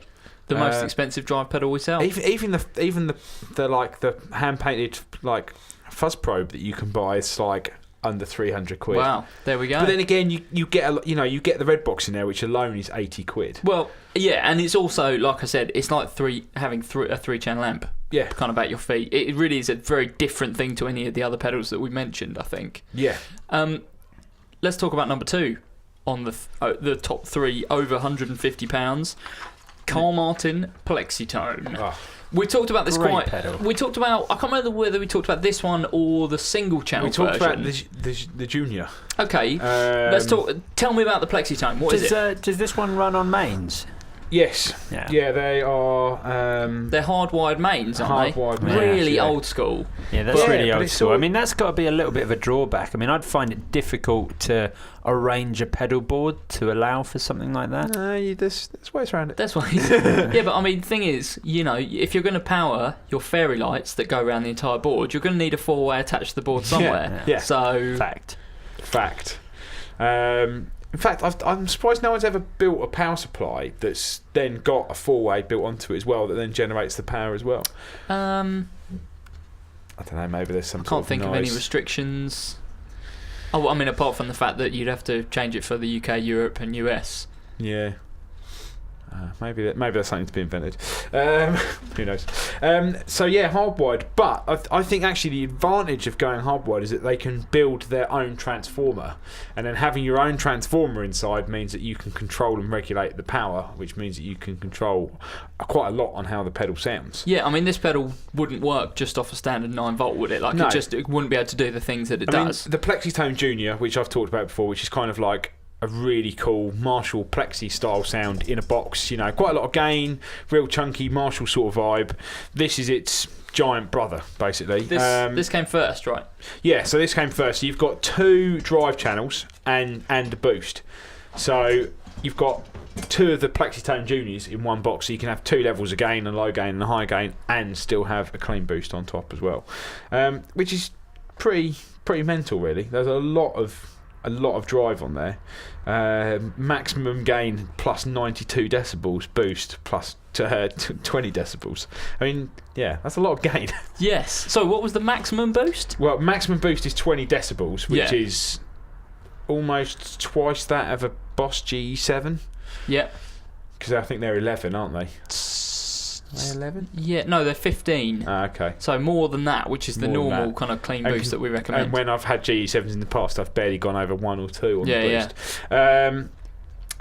The most expensive drive pedal we sell. Even the hand-painted like fuzz probe that you can buy is like under £300. Wow, there we go. But then again, you get the Redbox in there, which alone is £80. Well, yeah, and it's also, like I said, it's like having a 3-channel amp. Yeah, kind of at your feet. It really is a very different thing to any of the other pedals that we mentioned, I think. Yeah. Let's talk about number 2 on the top 3 over £150. Carl Martin Plexitone. Oh. We talked about this Great pedal. We talked about. I can't remember whether we talked about this one or the single channel We talked version. about the Junior. Okay, let's talk. Tell me about the Plexitone. What is it? Does this one run on mains? Yes. Yeah, they are. They're hardwired mains, aren't they? Hardwired mains, Really yeah. old school. Yeah, that's really but old it's school. all- I mean, that's got to be a little bit of a drawback. I mean, I'd find it difficult to arrange a pedal board to allow for something like that. No, there's ways around it. That's why. Yeah, but I mean, the thing is, if you're going to power your fairy lights that go around the entire board, you're going to need a 4-way attached to the board somewhere. Yeah. So Fact. In fact, I'm surprised no one's ever built a power supply that's then got a 4-way built onto it as well that then generates the power as well. I don't know, maybe there's some can't think of any restrictions. Oh, I mean, apart from the fact that you'd have to change it for the UK, Europe, and US. Yeah. Maybe that's something to be invented. Who knows? So yeah, hardwired. But I think actually the advantage of going hardwired is that they can build their own transformer, and then having your own transformer inside means that you can control and regulate the power, which means that you can control quite a lot on how the pedal sounds. Yeah, I mean, this pedal wouldn't work just off a standard 9-volt, would it? Like, No. it wouldn't be able to do the things that it I does. mean, the Plexitone Junior, which I've talked about before, which is kind of like a really cool Marshall Plexi style sound in a box, quite a lot of gain, real chunky Marshall sort of vibe. This is its giant brother, basically. This came first, right? Yeah, so this came first. So you've got 2 drive channels and a boost. So you've got 2 of the Plexitone Juniors in one box, so you can have 2 levels of gain, a low gain and a high gain, and still have a clean boost on top as well, which is pretty mental, really. There's a lot of drive on there. Maximum gain plus 92 decibels, boost plus 20 decibels. I mean, yeah, that's a lot of gain. Yes. So what was the maximum boost? Well, maximum boost is 20 decibels, which is almost twice that of a Boss GE7. Yeah. Because I think they're 11, aren't they? Are they 11? Yeah, no, they're 15. Okay. So more than that, which is the More than normal that. kind of clean boost that we recommend. And when I've had GE7s in the past, I've barely gone over 1 or 2 on the boost.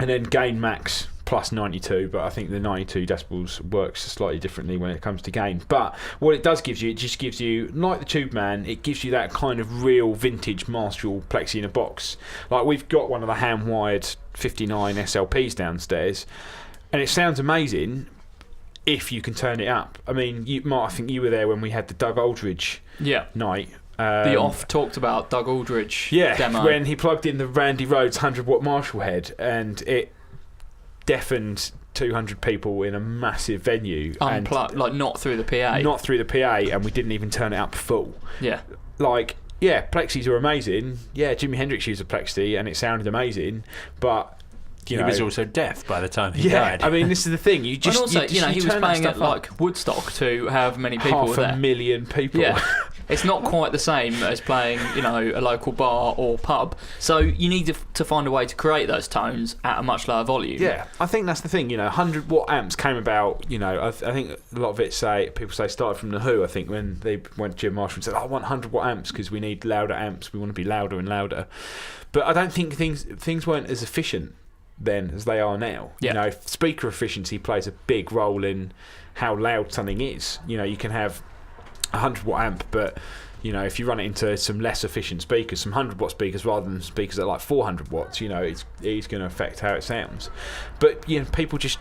And then gain max plus 92, but I think the 92 decibels works slightly differently when it comes to gain. But what it does give you, it just gives you, like the Tube Man, it gives you that kind of real vintage Marshall Plexi in a box. Like, we've got one of the hand-wired 59 SLPs downstairs, and it sounds amazing if you can turn it up. I mean, Mark, I think you were there when we had the Doug Aldridge night. The off talked about Doug Aldridge demo. When he plugged in the Randy Rhoads 100-watt Marshall head, and it deafened 200 people in a massive venue. Unplugged, like not through the PA. Not through the PA, and we didn't even turn it up full. Yeah. Like, yeah, Plexis are amazing. Yeah, Jimi Hendrix used a Plexi, and it sounded amazing, but he was also deaf by the time he died. I mean, this is the thing. You just, and also, he was playing at like Woodstock to however many people were there. 500,000 people. Yeah. It's not quite the same as playing, a local bar or pub. So you need to find a way to create those tones at a much lower volume. Yeah, I think that's the thing. 100-watt amps came about. I think a lot of it people say started from the Who. I think when they went to Jim Marshall and said, "I want 100-watt amps because we need louder amps. We want to be louder and louder." But I don't think things weren't as efficient then as they are now. Yeah. Speaker efficiency plays a big role in how loud something is. You can have 100-watt amp, but if you run it into some less efficient speakers, some 100-watt speakers rather than speakers that are like 400 watts, it's going to affect how it sounds. But people just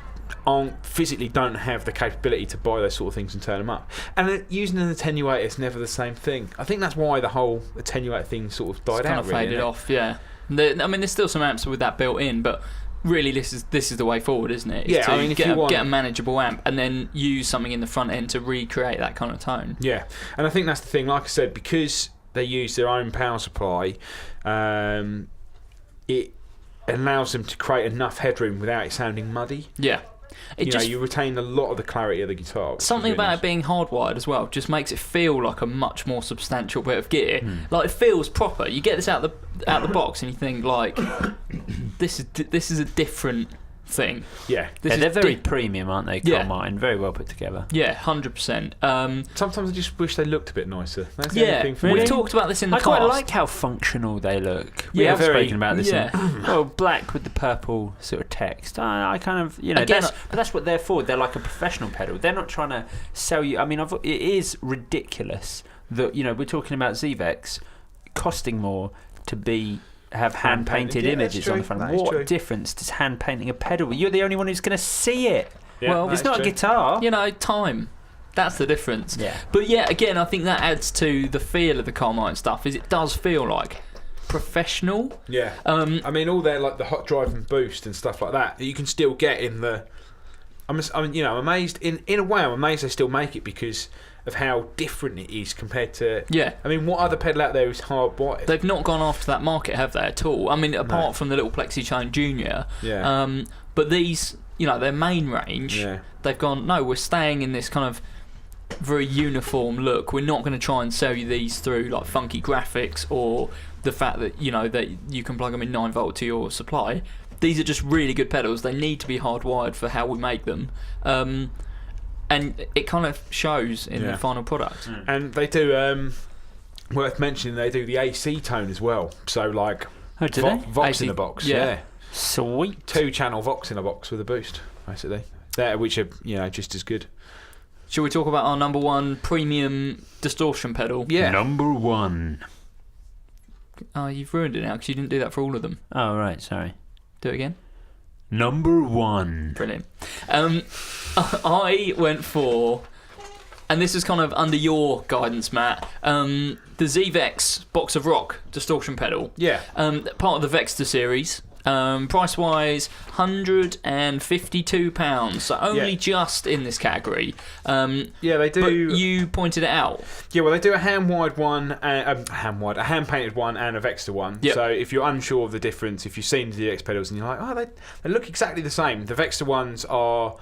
physically don't have the capability to buy those sort of things and turn them up. And using an attenuator is never the same thing. I think that's why the whole attenuator thing sort of died out. Kind of faded off. Yeah. There's still some amps with that built in, but really this is the way forward, isn't it? Yeah, I mean, get a manageable amp and then use something in the front end to recreate that kind of tone. Yeah, and I think that's the thing. Like I said, because they use their own power supply, it allows them to create enough headroom without it sounding muddy. Yeah. You retain a lot of the clarity of the guitar. Something about it being hardwired as well just makes it feel like a much more substantial bit of gear. Like, it feels proper. You get this out the box and you think, like, this is a different thing. Yeah. They're very premium, aren't they, Carl Martin? Very well put together. Yeah, 100%. Sometimes I just wish they looked a bit nicer. That's the yeah, only thing for me. we've talked about this in the past. I quite like how functional they look. We have spoken about this. Well, black with the purple sort of text. I kind of, but that's what they're for. They're like a professional pedal. They're not trying to sell you. I mean, it is ridiculous that, we're talking about Zvex costing more to have hand-painted images on the front. What difference does hand-painting a pedal? You're the only one who's going to see it. Yeah, well, it's not a guitar. Time. That's the difference. Yeah. But yeah, again, I think that adds to the feel of the Carl Martin stuff. Is it does feel like professional. Yeah. I mean, all their like the hot drive and boost and stuff like that you can still get in the. I'm amazed. In a way, I'm amazed they still make it because of how different it is compared to. Yeah. I mean, what other pedal out there is hardwired? They've not gone after that market, have they, at all? I mean, apart from the little Plexitone Junior. Yeah. But these, their main range, they've gone, no, we're staying in this kind of very uniform look. We're not going to try and sell you these through like funky graphics or the fact that, that you can plug them in 9 volt to your supply. These are just really good pedals. They need to be hardwired for how we make them. And it kind of shows in the final product. And they do, worth mentioning, they do the AC tone as well. So like Vox AC, in a box. Yeah. Sweet. 2-channel Vox in a box with a boost, basically. Which are, just as good. Shall we talk about our number one premium distortion pedal? Yeah. Number one. Oh, you've ruined it now because you didn't do that for all of them. Oh, right, sorry. Do it again. Number one. Brilliant. I went for, and this is kind of under your guidance, Matt, the Zvex Box of Rock distortion pedal. Yeah. Part of the Vexter series. Price wise, £152, so only just in this category. They do. But you pointed it out. Yeah, well, they do a hand-wired one, a hand-painted one, and a Vexter one. Yep. So if you're unsure of the difference, if you've seen the DX pedals and you're like, they look exactly the same. The Vexter ones are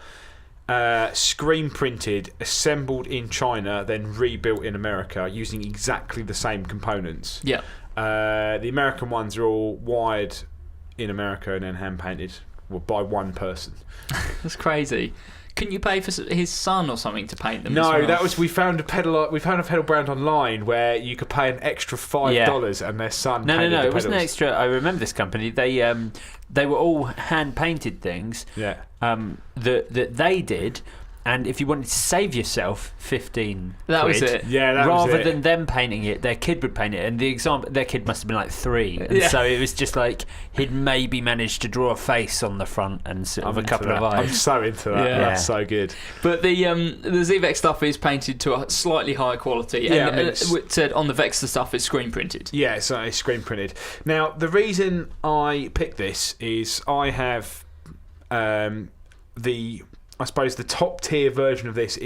screen printed, assembled in China, then rebuilt in America using exactly the same components. Yeah. The American ones are all wired in America and then hand painted by one person. That's crazy. Couldn't you pay for his son or something to paint them? No, as well? we found a pedal brand online where you could pay an extra $5 and their son. No, painted the it pedals. wasn't extra. I remember this company. They were all hand painted things. Yeah. That they did. And if you wanted to save yourself 15 that quid, was it. Yeah, that rather was it. than them painting it, their kid would paint it. And the example, their kid must have been like 3, and so it was just like he'd maybe managed to draw a face on the front and sort of a couple of eyes. I'm so into that. Yeah. That's so good. But the Zvex stuff is painted to a slightly higher quality. Yeah, and it said on the Vexter stuff it's screen printed. Yeah, so it's screen printed. Now the reason I picked this is I have I suppose the top tier version of this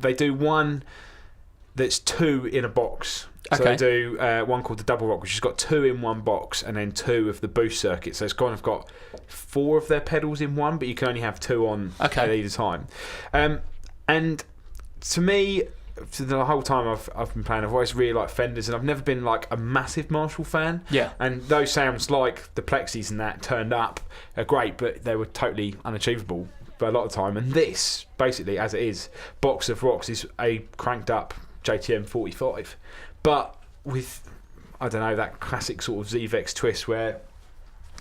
they do one that's 2 in a box. So they do one called the Double Rock, which has got 2 in one box, and then 2 of the boost circuit. So it's kind of got 4 of their pedals in one, but you can only have 2 on at either time. And to me, for the whole time I've been playing, I've always really liked Fenders, and I've never been like a massive Marshall fan. Yeah. And those sounds like the Plexis and that turned up are great, but they were totally unachievable for a lot of time. And this, basically, as it is, Box of Rocks is a cranked up JTM 45, but with, I don't know, that classic sort of Zvex twist where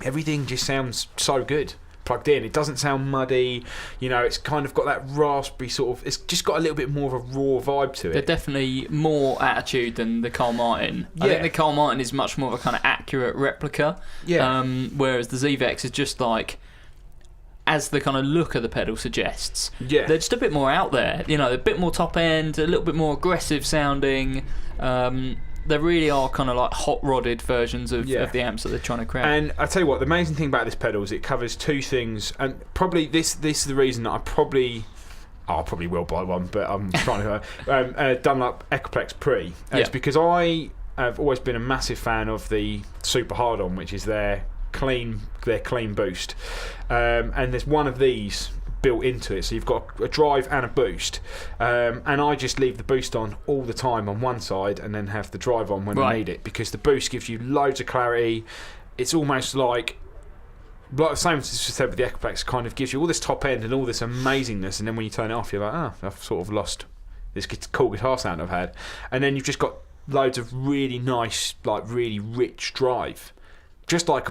everything just sounds so good plugged in. It doesn't sound muddy, it's kind of got that raspberry sort of, it's just got a little bit more of a raw vibe to it. They're definitely more attitude than the Carl Martin. I think the Carl Martin is much more of a kind of accurate replica, whereas the Zvex is just like, as the kind of look of the pedal suggests, they're just a bit more out there. A bit more top end, a little bit more aggressive sounding. They really are kind of like hot rodded versions of the amps that they're trying to create. And I tell you what, the amazing thing about this pedal is it covers 2 things, and probably this is the reason that I probably will buy one, but I'm trying to Dunlop Echoplex Pre. It's because I have always been a massive fan of the Super Hard-On, which is their clean boost, and there's one of these built into it, so you've got a drive and a boost, and I just leave the boost on all the time on one side and then have the drive on when I need it, because the boost gives you loads of clarity. It's almost like like the same as I said with the Echoplex, kind of gives you all this top end and all this amazingness, and then when you turn it off, you're like, I've sort of lost this cool guitar sound I've had. And then you've just got loads of really nice, like really rich drive, just like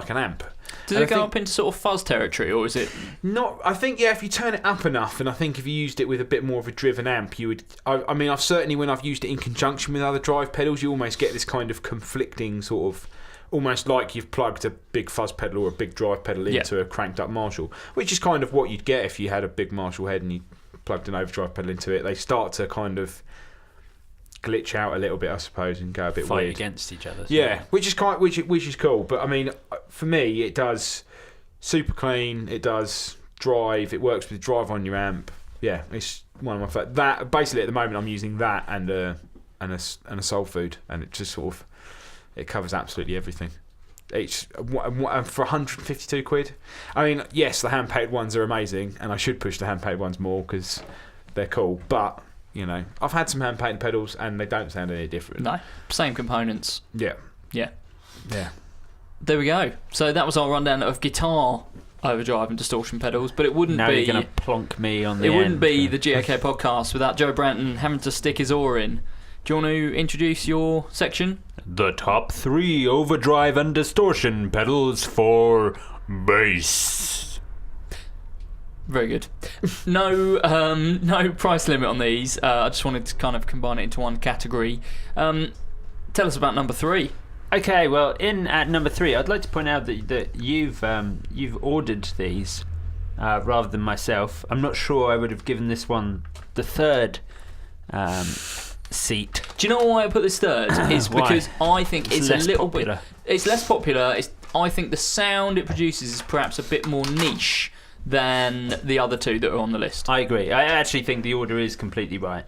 an amp. Does it go up into sort of fuzz territory, or is it not? I think if you turn it up enough, and I think if you used it with a bit more of a driven amp, you would. I mean, I've certainly, when I've used it in conjunction with other drive pedals, you almost get this kind of conflicting sort of, almost like you've plugged a big fuzz pedal or a big drive pedal into a cranked up Marshall, which is kind of what you'd get if you had a big Marshall head and you plugged an overdrive pedal into it. They start to kind of glitch out a little bit, I suppose, and go a bit fight weird against each other. Yeah, which is cool. But I mean, for me, it does super clean. It does drive. It works with drive on your amp. Yeah, it's one of my favourite. That basically at the moment I'm using that and a soul food, and it just sort of it covers absolutely everything. It's for 152 quid. I mean, yes, the hand painted ones are amazing, and I should push the hand painted ones more because they're cool, but. You know, I've had some hand painted pedals and they don't sound any different. No, same components. Yeah. There we go. So that was our rundown of guitar overdrive and distortion pedals, but it wouldn't now be. You're going to plonk me on the It end. wouldn't be the GAK podcast without Joe Branton having to stick his oar in. Do you want to introduce your section? The top 3 overdrive and distortion pedals for bass. Very good. No price limit on these. I just wanted to kind of combine it into one category. Tell us about number 3. Okay, well, at number 3, I'd like to point out that you've ordered these rather than myself. I'm not sure I would have given this one the third seat. Do you know why I put this third? Is because I think it's a little popular. It's less popular. I think the sound it produces is perhaps a bit more niche than the other two that are on the list. I agree. I actually think the order is completely right.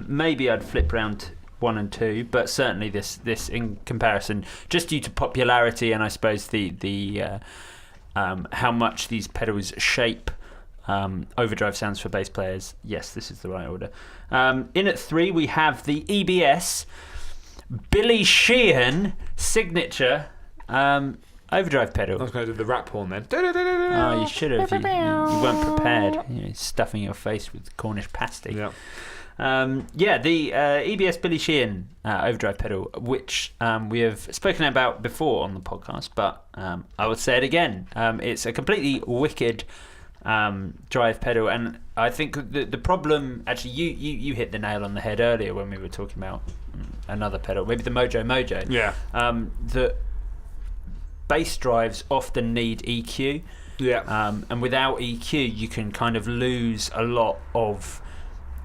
Maybe I'd flip round 1 and 2, but certainly this in comparison, just due to popularity and I suppose the how much these pedals shape overdrive sounds for bass players. Yes, this is the right order. In at 3 we have the EBS Billy Sheehan signature overdrive pedal. I was going to do the rap horn then. Oh, you should have. You weren't prepared. You're stuffing your face with Cornish pasty. Yeah. The EBS Billy Sheehan overdrive pedal, which we have spoken about before on the podcast, but I would say it again. It's a completely wicked drive pedal, and I think the problem, actually, you hit the nail on the head earlier when we were talking about another pedal, maybe the Mojo Mojo. Yeah. The bass drives often need EQ. Yeah. And without EQ, you can kind of lose a lot of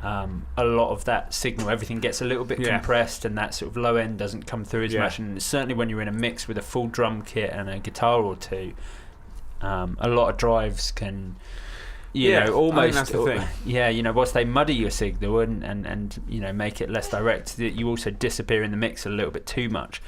that signal. Everything gets a little bit compressed, and that sort of low end doesn't come through as much. And certainly when you're in a mix with a full drum kit and a guitar or two, a lot of drives can, you know, almost. I think that's the thing. Yeah, you know, whilst they muddy your signal and you know make it less direct, you also disappear in the mix a little bit too much.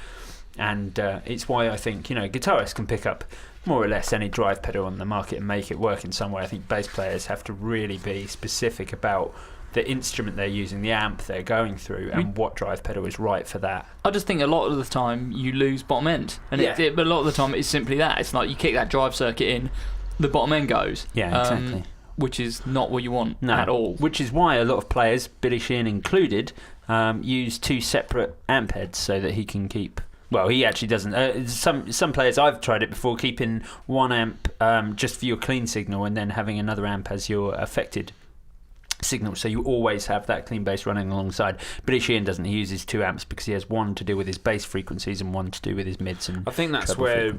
And it's why I think, you know, guitarists can pick up more or less any drive pedal on the market and make it work in some way. I think bass players have to really be specific about the instrument they're using, the amp they're going through, and what drive pedal is right for that. I just think a lot of the time you lose bottom end, and but a lot of the time it's simply that. It's like you kick that drive circuit in, the bottom end goes. Yeah, exactly. Which is not what you want at all. Which is why a lot of players, Billy Sheehan included, use 2 separate amp heads so that he can keep. Well, he actually doesn't. Some players, I've tried it before, keeping one amp just for your clean signal and then having another amp as your affected signal, so you always have that clean bass running alongside. Billy Sheehan doesn't. He uses 2 amps because he has one to do with his bass frequencies and one to do with his mids and I think that's where,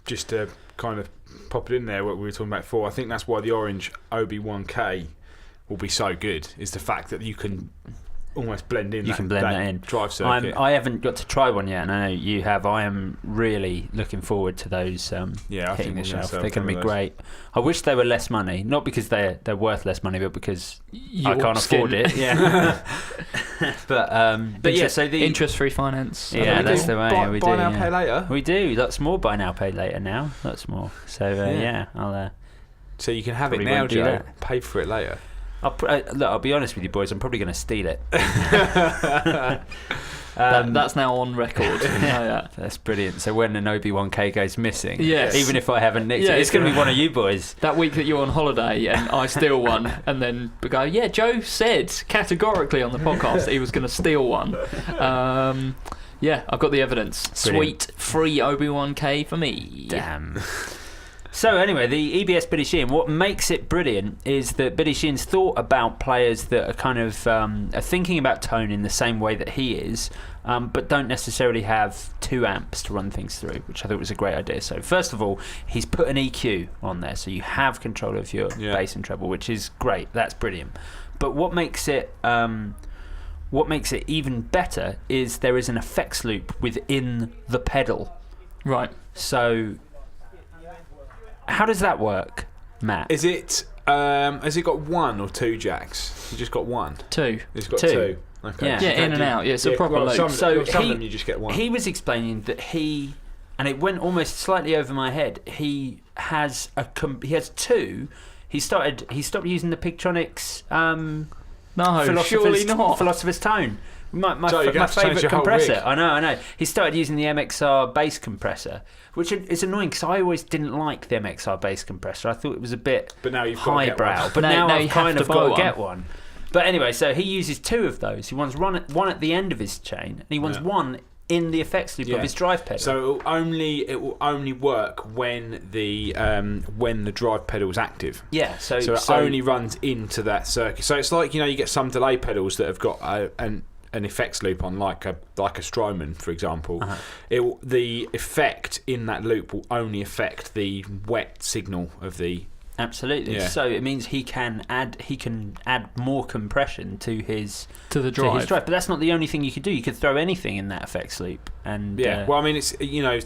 just to kind of pop it in there, what we were talking about before, I think that's why the orange OB1K will be so good, is the fact that you can almost blend in. You can blend that in. Drive circuit. I haven't got to try one yet, and I know you have. I am really looking forward to those. I hitting think the shelf. They're going to be great. I wish they were less money, not because they're worth less money, but because I can't afford it. Yeah. but yeah. So the interest-free finance. Yeah, that's the way we do. Buy now, pay later. We do. Lots more buy now, pay later now. Lots more. So I'll. So you can have it now, Joe. Pay for it later. I'll be honest with you, boys. I'm probably going to steal it. That's now on record. That's brilliant. So when an Obi-1K goes missing, yes. even if I haven't nicked it, it's going to be one of you boys. That week that you're on holiday and I steal one, and then go, yeah, Joe said categorically on the podcast that he was going to steal one. Yeah, I've got the evidence. Brilliant. Sweet, free Obi-1K for me. Damn. So anyway, the EBS Billy Sheehan, what makes it brilliant is that Billy Sheehan's thought about players that are kind of are thinking about tone in the same way that he is, but don't necessarily have 2 amps to run things through, which I thought was a great idea. So first of all, he's put an EQ on there, so you have control of your bass and treble, which is great. That's brilliant. But what makes it even better is there is an effects loop within the pedal. Right. So how does that work, Matt? Is it? Has it got 1 or 2 jacks? You just got 1. 2. It's got 2. 2. Okay. Yeah, in and out. Yeah, it's a proper loop. Some of them you just get 1. He was explaining that and it went almost slightly over my head. He has 2. He stopped using the Pigtronics. No, surely not. Philosopher's Tone. My to favourite your whole compressor. rig. I know. He started using the MXR bass compressor, which is annoying because I always didn't like the MXR bass compressor. I thought it was a bit but now you've got to get highbrow. one. But now you I've kind have of to got buy to get one. But anyway, so he uses 2 of those. He wants one at the end of his chain, and he wants one in the effects loop of his drive pedal. So it will only work when the drive pedal is active. Yeah, so it only runs into that circuit. So it's like, you get some delay pedals that have got an effects loop on, like a Strowman, for example. The effect in that loop will only affect the wet signal of the. Absolutely. Yeah. So it means he can add more compression to the drive. But that's not the only thing you could do. You could throw anything in that effects loop. And well, I mean, it's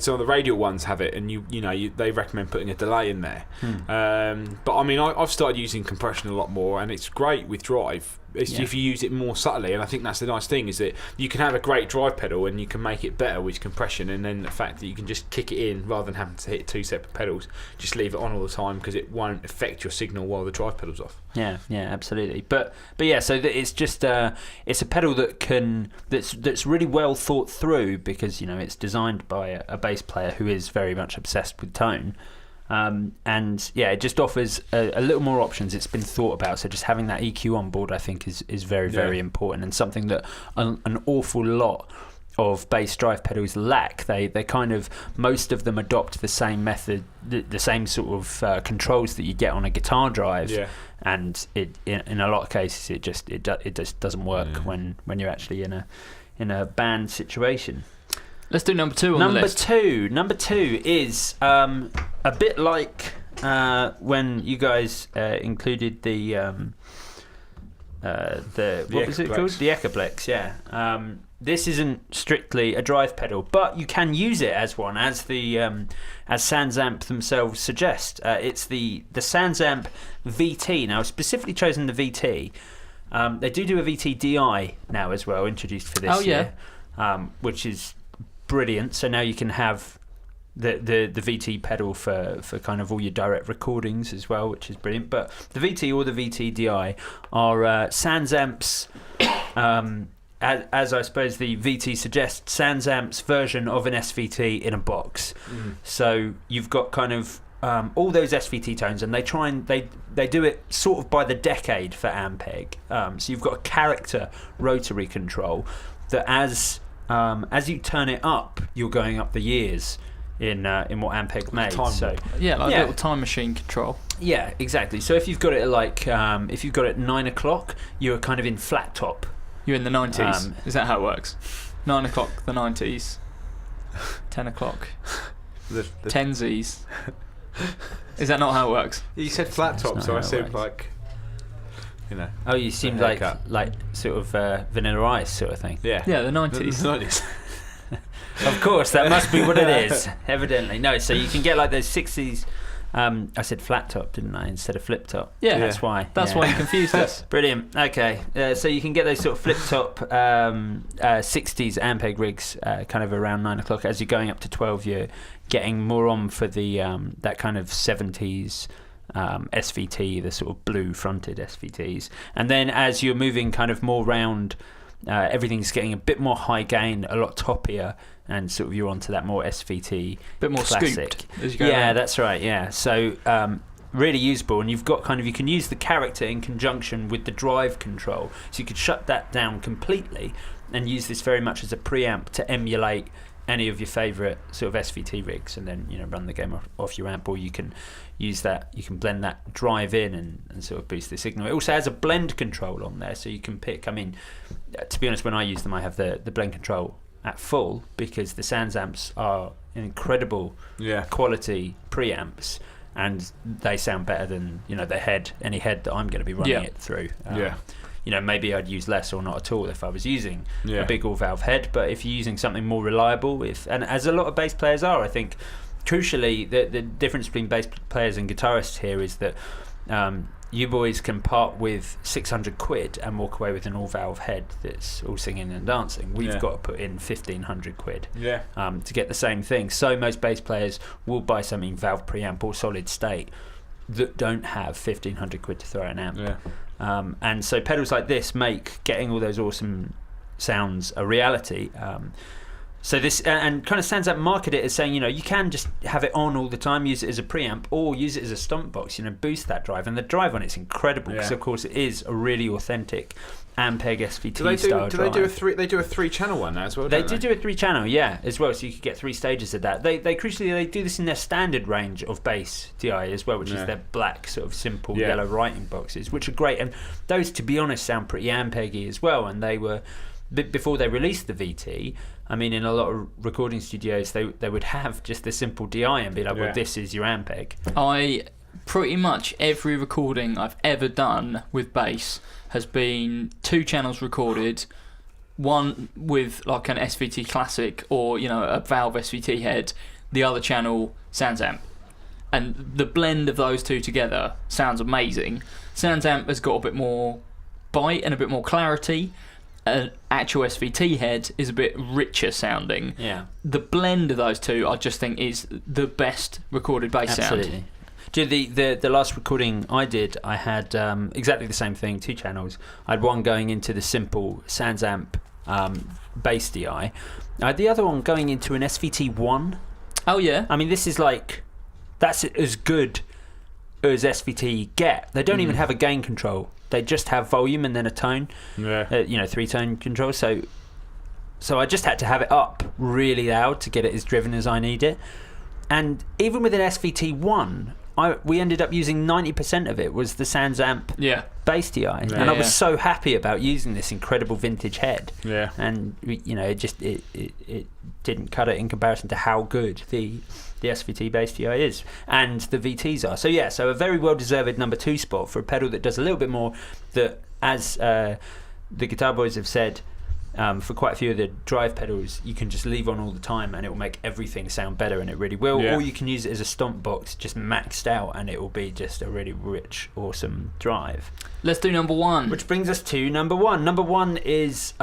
some of the radial ones have it, and they recommend putting a delay in there. But I mean, I've started using compression a lot more, and it's great with drive. If you use it more subtly, and I think that's the nice thing, is that you can have a great drive pedal and you can make it better with compression, and then the fact that you can just kick it in rather than having to hit 2 separate pedals, just leave it on all the time because it won't affect your signal while the drive pedal's off. Yeah, absolutely. But yeah, so it's just it's a pedal that's really well thought through because it's designed by a bass player who is very much obsessed with tone. And it just offers a little more options. It's been thought about, so just having that EQ on board I think is very, very important, and something that an awful lot of bass drive pedals lack. They kind of, most of them adopt the same method, the same sort of controls that you get on a guitar drive, and in a lot of cases it just doesn't work when you're actually in a band situation. Let's do number 2 on the list. Number two is a bit like when you guys included the what was it called? The Echoplex. Yeah. This isn't strictly a drive pedal, but you can use it as one, as the as SansAmp themselves suggest. It's the SansAmp VT. Now, I've specifically chosen the VT. They do a VT DI now as well, introduced for this year, which is brilliant. So now you can have the VT pedal for kind of all your direct recordings as well, which is brilliant. But the VT or the VT DI are SansAmp's, as I suppose the VT suggests, SansAmp's version of an SVT in a box. So you've got kind of all those SVT tones, and they do it sort of by the decade for Ampeg. So you've got a character rotary control that as you turn it up, you're going up the years in what Ampeg made. A little time machine control. Yeah, exactly. So if you've got it at if you've got it at 9 o'clock, you're kind of in flat top. You're in the 90s. Is that how it works? 9 o'clock, the 90s. 10 o'clock. The 10sies. Is that not how it works? You said flat top, so I assumed like, Oh, you seemed like sort of Vanilla Ice sort of thing. Yeah. Yeah, the 90s. The 90s. Of course, that must be what it is. Evidently. No, so you can get like those 60s. I said flat top, didn't I, instead of flip top? Yeah, that's why. That's why you confused us. Brilliant. Okay, so you can get those sort of flip top 60s Ampeg rigs, kind of around 9 o'clock. As you're going up to 12, you're getting more on for the that kind of 70s SVT, the sort of blue fronted SVTs, and then as you're moving kind of more round Everything's getting a bit more high gain, a lot toppier, and sort of you're onto that more SVT, bit more classic. scooped as you go Yeah, around. that's right. Yeah, so really usable, and you've got you can use the character in conjunction with the drive control, so you could shut that down completely and use this very much as a preamp to emulate any of your favourite sort of SVT rigs, and then run the game off your amp, or you can use that, you can blend that drive in and sort of boost the signal. It also has a blend control on there, so you can pick. I mean, to be honest, when I use them, I have the blend control at full, because the Sans amps are incredible quality preamps, and they sound better than any head that I'm going to be running it through. Maybe I'd use less or not at all if I was using a big all-valve head, but if you're using something more reliable, and as a lot of bass players are, I think crucially the difference between bass players and guitarists here is that you boys can part with 600 quid and walk away with an all-valve head that's all singing and dancing. We've got to put in 1,500 quid to get the same thing. So most bass players will buy something valve preamp or solid state that don't have 1,500 quid to throw at an amp. And so pedals like this make getting all those awesome sounds a reality. So this and kind of Sans Amp market it as saying, you can just have it on all the time, use it as a preamp, or use it as a stomp box, boost that drive. And the drive on it's incredible, because of course it is a really authentic Ampeg SVT style drive. Do they do a 3-channel one now as well? They do a 3-channel, as well, so you could get 3 stages of that. They crucially they do this in their standard range of bass DI as well, which is their black sort of simple yellow writing boxes, which are great. And those, to be honest, sound pretty Ampeg-y as well. And they were, before they released the VT, I mean, in a lot of recording studios, they would have just the simple DI and be like, well, this is your Ampeg. Pretty much every recording I've ever done with bass has been 2 channels recorded, one with like an SVT Classic or a Valve SVT head, the other channel Sans Amp, and the blend of those 2 together sounds amazing. Sans Amp has got a bit more bite and a bit more clarity. An actual SVT head is a bit richer sounding. The blend of those 2 I just think is the best recorded bass sound. The last recording I did, I had exactly the same thing, 2 channels. I had one going into the simple Sans Amp bass DI. I had the other one going into an SVT1. Oh yeah. I mean, this is that's as good as SVT get. They don't even have a gain control. They just have volume and then a tone. 3-tone control. So I just had to have it up really loud to get it as driven as I need it. And even with an SVT1, we ended up using 90% of it was the Sans Amp bass DI, and I was so happy about using this incredible vintage head. And it didn't cut it in comparison to how good the SVT bass DI is, and the VTs are. So a very well deserved number 2 spot for a pedal that does a little bit more. That, as the Guitar Boys have said, for quite a few of the drive pedals, you can just leave on all the time and it will make everything sound better, and it really will. Or you can use it as a stomp box, just maxed out, and it will be just a really rich, awesome drive. Let's do number 1. Which brings us to number 1. Number 1 is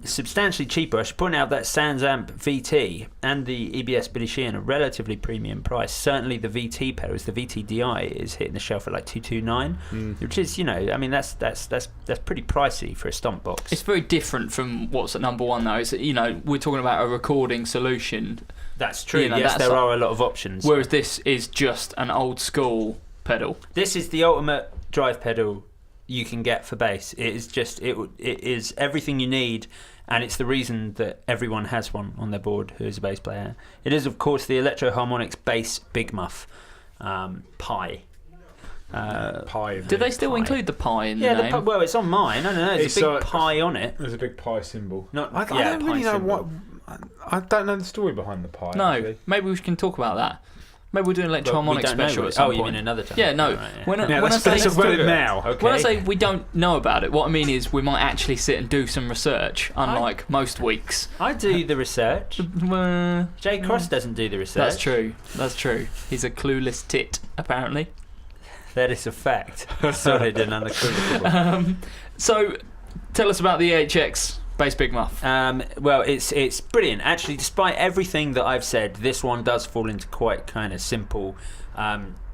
substantially cheaper. I should point out that Sans Amp VT and the EBS Billy Sheehan are relatively premium price. Certainly the VT pedals, the VT DI is hitting the shelf at like $229, which is, I mean, that's pretty pricey for a stomp box. It's very different from what's at number 1 though. Is we're talking about a recording solution. That's true. Yes, there are a lot of options. Whereas this is just an old school pedal. This is the ultimate drive pedal you can get for bass. It is just it is everything you need, and it's the reason that everyone has one on their board who is a bass player. It is, of course, the Electro Harmonix Bass Big Muff Pi. Pi. Do they still include the pi in the name? Well, it's on mine. I don't know. There's a big pi on it. There's a big pi symbol. I don't really know what. I don't know the story behind the pi. No, actually. Maybe we can talk about that. Maybe we'll do an Electro Harmonix special at some point. You mean another time? Yeah, no. Right, When let's talk about it now. Okay. When I say we don't know about it, what I mean is we might actually sit and do some research, unlike most weeks. I do the research. Jay Cross doesn't do the research. That's true. He's a clueless tit, apparently. That is a fact. Solid and unequivocal. So, tell us about the HX Bass Big Muff. Well, it's brilliant. Actually, despite everything that I've said, this one does fall into quite kind of simple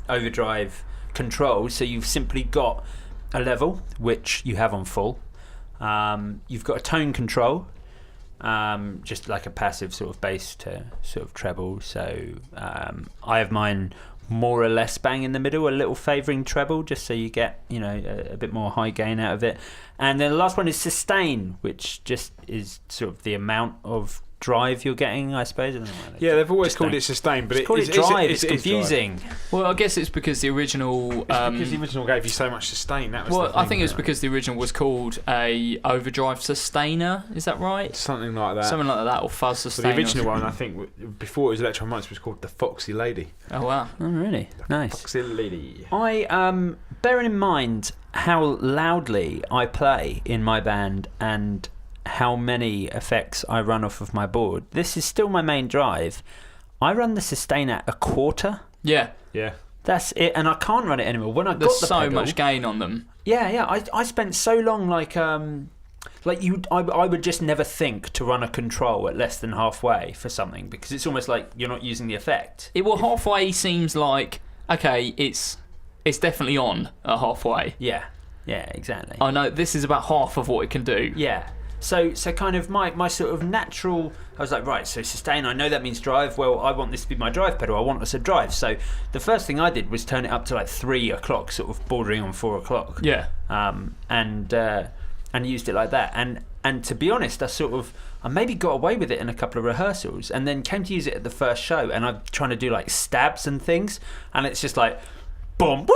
overdrive controls. So you've simply got a level, which you have on full. You've got a tone control, just like a passive sort of bass to sort of treble. So I have mine more or less bang in the middle, a little favouring treble, just so you get a bit more high gain out of it. And then the last one is sustain, which just is sort of the amount of drive you're getting, I suppose. I don't know why they've always called it sustain, but it's drive. It's confusing. Well, I guess it's because the original. Because the original gave you so much sustain. That was. Well, I think it was because the original was called a Overdrive sustainer. Is that right? Something like that. Something like that, or fuzz sustainer. But the original one, I think, before it was Electron Months, was called the Foxy Lady. Oh wow! Oh really? Nice. Foxy Lady. I bearing in mind how loudly I play in my band and how many effects I run off of my board, this is still my main drive. I run the sustain at a quarter. Yeah. That's it, and I can't run it anymore. When I There's got the so pedal, much gain on them. Yeah. I spent so long I would just never think to run a control at less than halfway for something, because it's almost like you're not using the effect. Halfway seems like, okay, it's definitely on at halfway. Yeah, exactly. I know this is about half of what it can do. Yeah. So kind of my sort of natural, I was like, right, so sustain, I know that means drive. Well, I want this to be my drive pedal. I want us to drive. So the first thing I did was turn it up to like 3 o'clock, sort of bordering on 4 o'clock. Yeah. And used it like that. And to be honest, I maybe got away with it in a couple of rehearsals, and then came to use it at the first show, and I'm trying to do like stabs and things, and it's just like, boom, woo!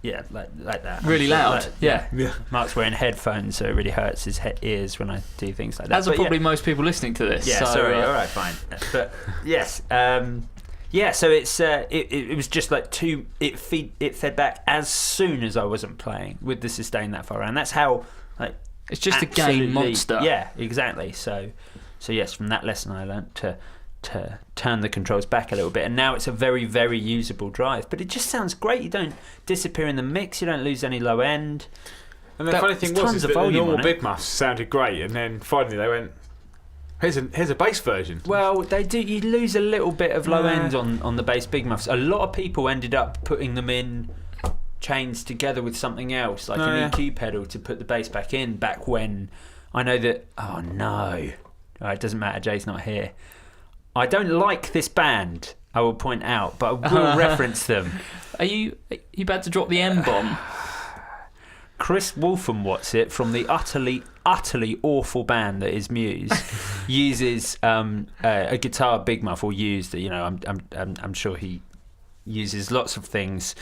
Yeah, like that. Really loud. Yeah. Mark's wearing headphones, so it really hurts his ears when I do things like that. As are probably most people listening to this. Yeah, so, sorry. All right, fine. But yes, so it's it was just like it fed back as soon as I wasn't playing with the sustain that far around. That's how it's just a gain monster. Yeah, exactly. So yes, from that lesson I learnt to turn the controls back a little bit, and now it's a very, very usable drive. But it just sounds great. You don't disappear in the mix. You don't lose any low end. And the funny thing was that the normal big muffs sounded great, and then finally they went, here's a bass version. Well, they do. You lose a little bit of low end on the bass big muffs. A lot of people ended up putting them in chains together with something else, like an EQ pedal, to put the bass back in. Back when I know that. Oh no! It doesn't matter. Jay's not here. I don't like this band, I will point out, but I will reference them. Are you about to drop the M-bomb? Chris Wolfenwatsit from the utterly awful band that is Muse uses a guitar big muff, or used. I'm sure he uses lots of things,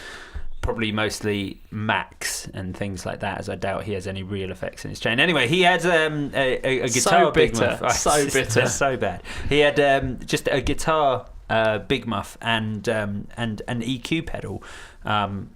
probably mostly Macs and things like that, as I doubt he has any real effects in his chain. Anyway, he had a guitar big muff. So bitter. So bad. He had just a guitar big muff and an EQ pedal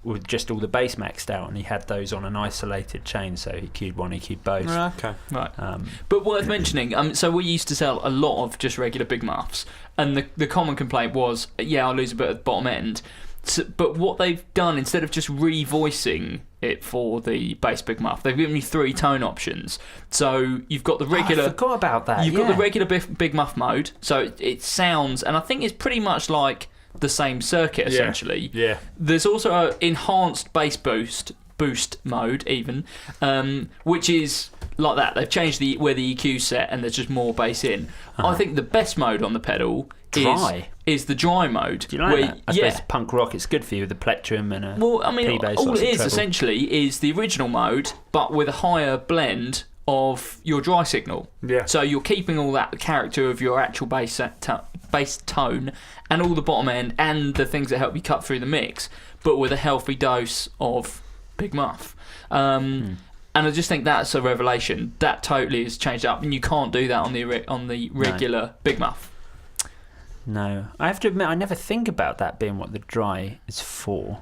with just all the bass maxed out, and he had those on an isolated chain, so he EQ'd one, EQ'd both. Okay. Right. But worth mentioning, so we used to sell a lot of just regular big muffs, and the common complaint was, I'll lose a bit at the bottom end. So, but what they've done, instead of just revoicing it for the bass big muff, they've given you 3 tone options. So you've got the regular. I forgot about that. You've got the regular big muff mode. So it sounds, and I think it's pretty much like the same circuit essentially. Yeah. There's also an enhanced bass boost mode even, which is like that. They've changed where the EQ's set, and there's just more bass in. I think the best mode on the pedal is the dry mode. Do you like that? I suppose punk rock, it's good for you with the plectrum and a P-bass. All it is essentially is the original mode, but with a higher blend of your dry signal. Yeah. So you're keeping all that character of your actual bass tone and all the bottom end and the things that help you cut through the mix, but with a healthy dose of big muff. And I just think that's a revelation. That totally has changed up, and you can't do that on the regular big muff. No, I have to admit, I never think about that being what the dry is for.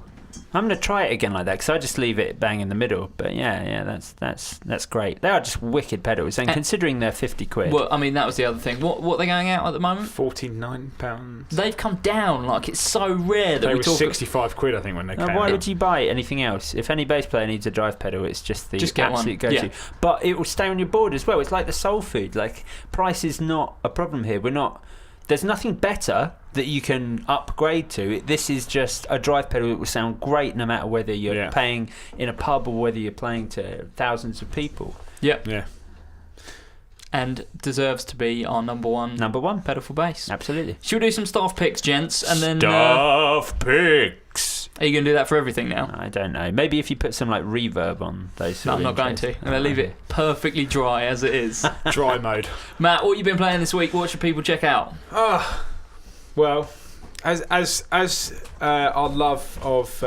I'm going to try it again like that, because I just leave it bang in the middle. But yeah, that's great. They are just wicked pedals, and considering they're £50. Well, I mean, that was the other thing. What are they going out at the moment? £49. They've come down. Like, it's so rare that they were £65, I think, when they came out. Why would you buy anything else? If any bass player needs a drive pedal, it's just the absolute go-to. Yeah. But it will stay on your board as well. It's like the soul food. Like, price is not a problem here. We're not. there's nothing better that you can upgrade to. This is just a drive pedal that will sound great no matter whether you're playing in a pub or whether you're playing to thousands of people. Yep. Yeah. And deserves to be our number one pedal for bass. Absolutely. Should we do some staff picks, gents? And then staff picks. Are you going to do that for everything now? I don't know. Maybe if you put some like reverb on those. No, I'm not going to. I'm going to leave it perfectly dry as it is. Dry mode. Matt, what you been playing this week? What should people check out? Well, as our love of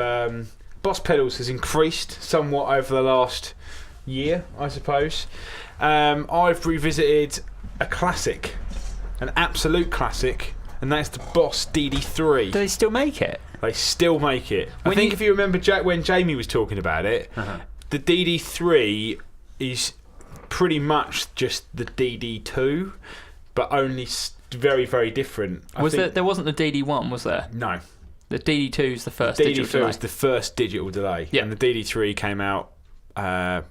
Boss pedals has increased somewhat over the last year, I suppose. I've revisited a classic, an absolute classic, and that's the Boss DD3. Do they still make it? They still make it. I think if you remember when Jamie was talking about it, the DD3 is pretty much just the DD2, but only very, very different. There wasn't the DD1, was there? No. The DD2 is the first digital delay. DD2 is the first digital delay. Yep. And the DD3 came out 5-6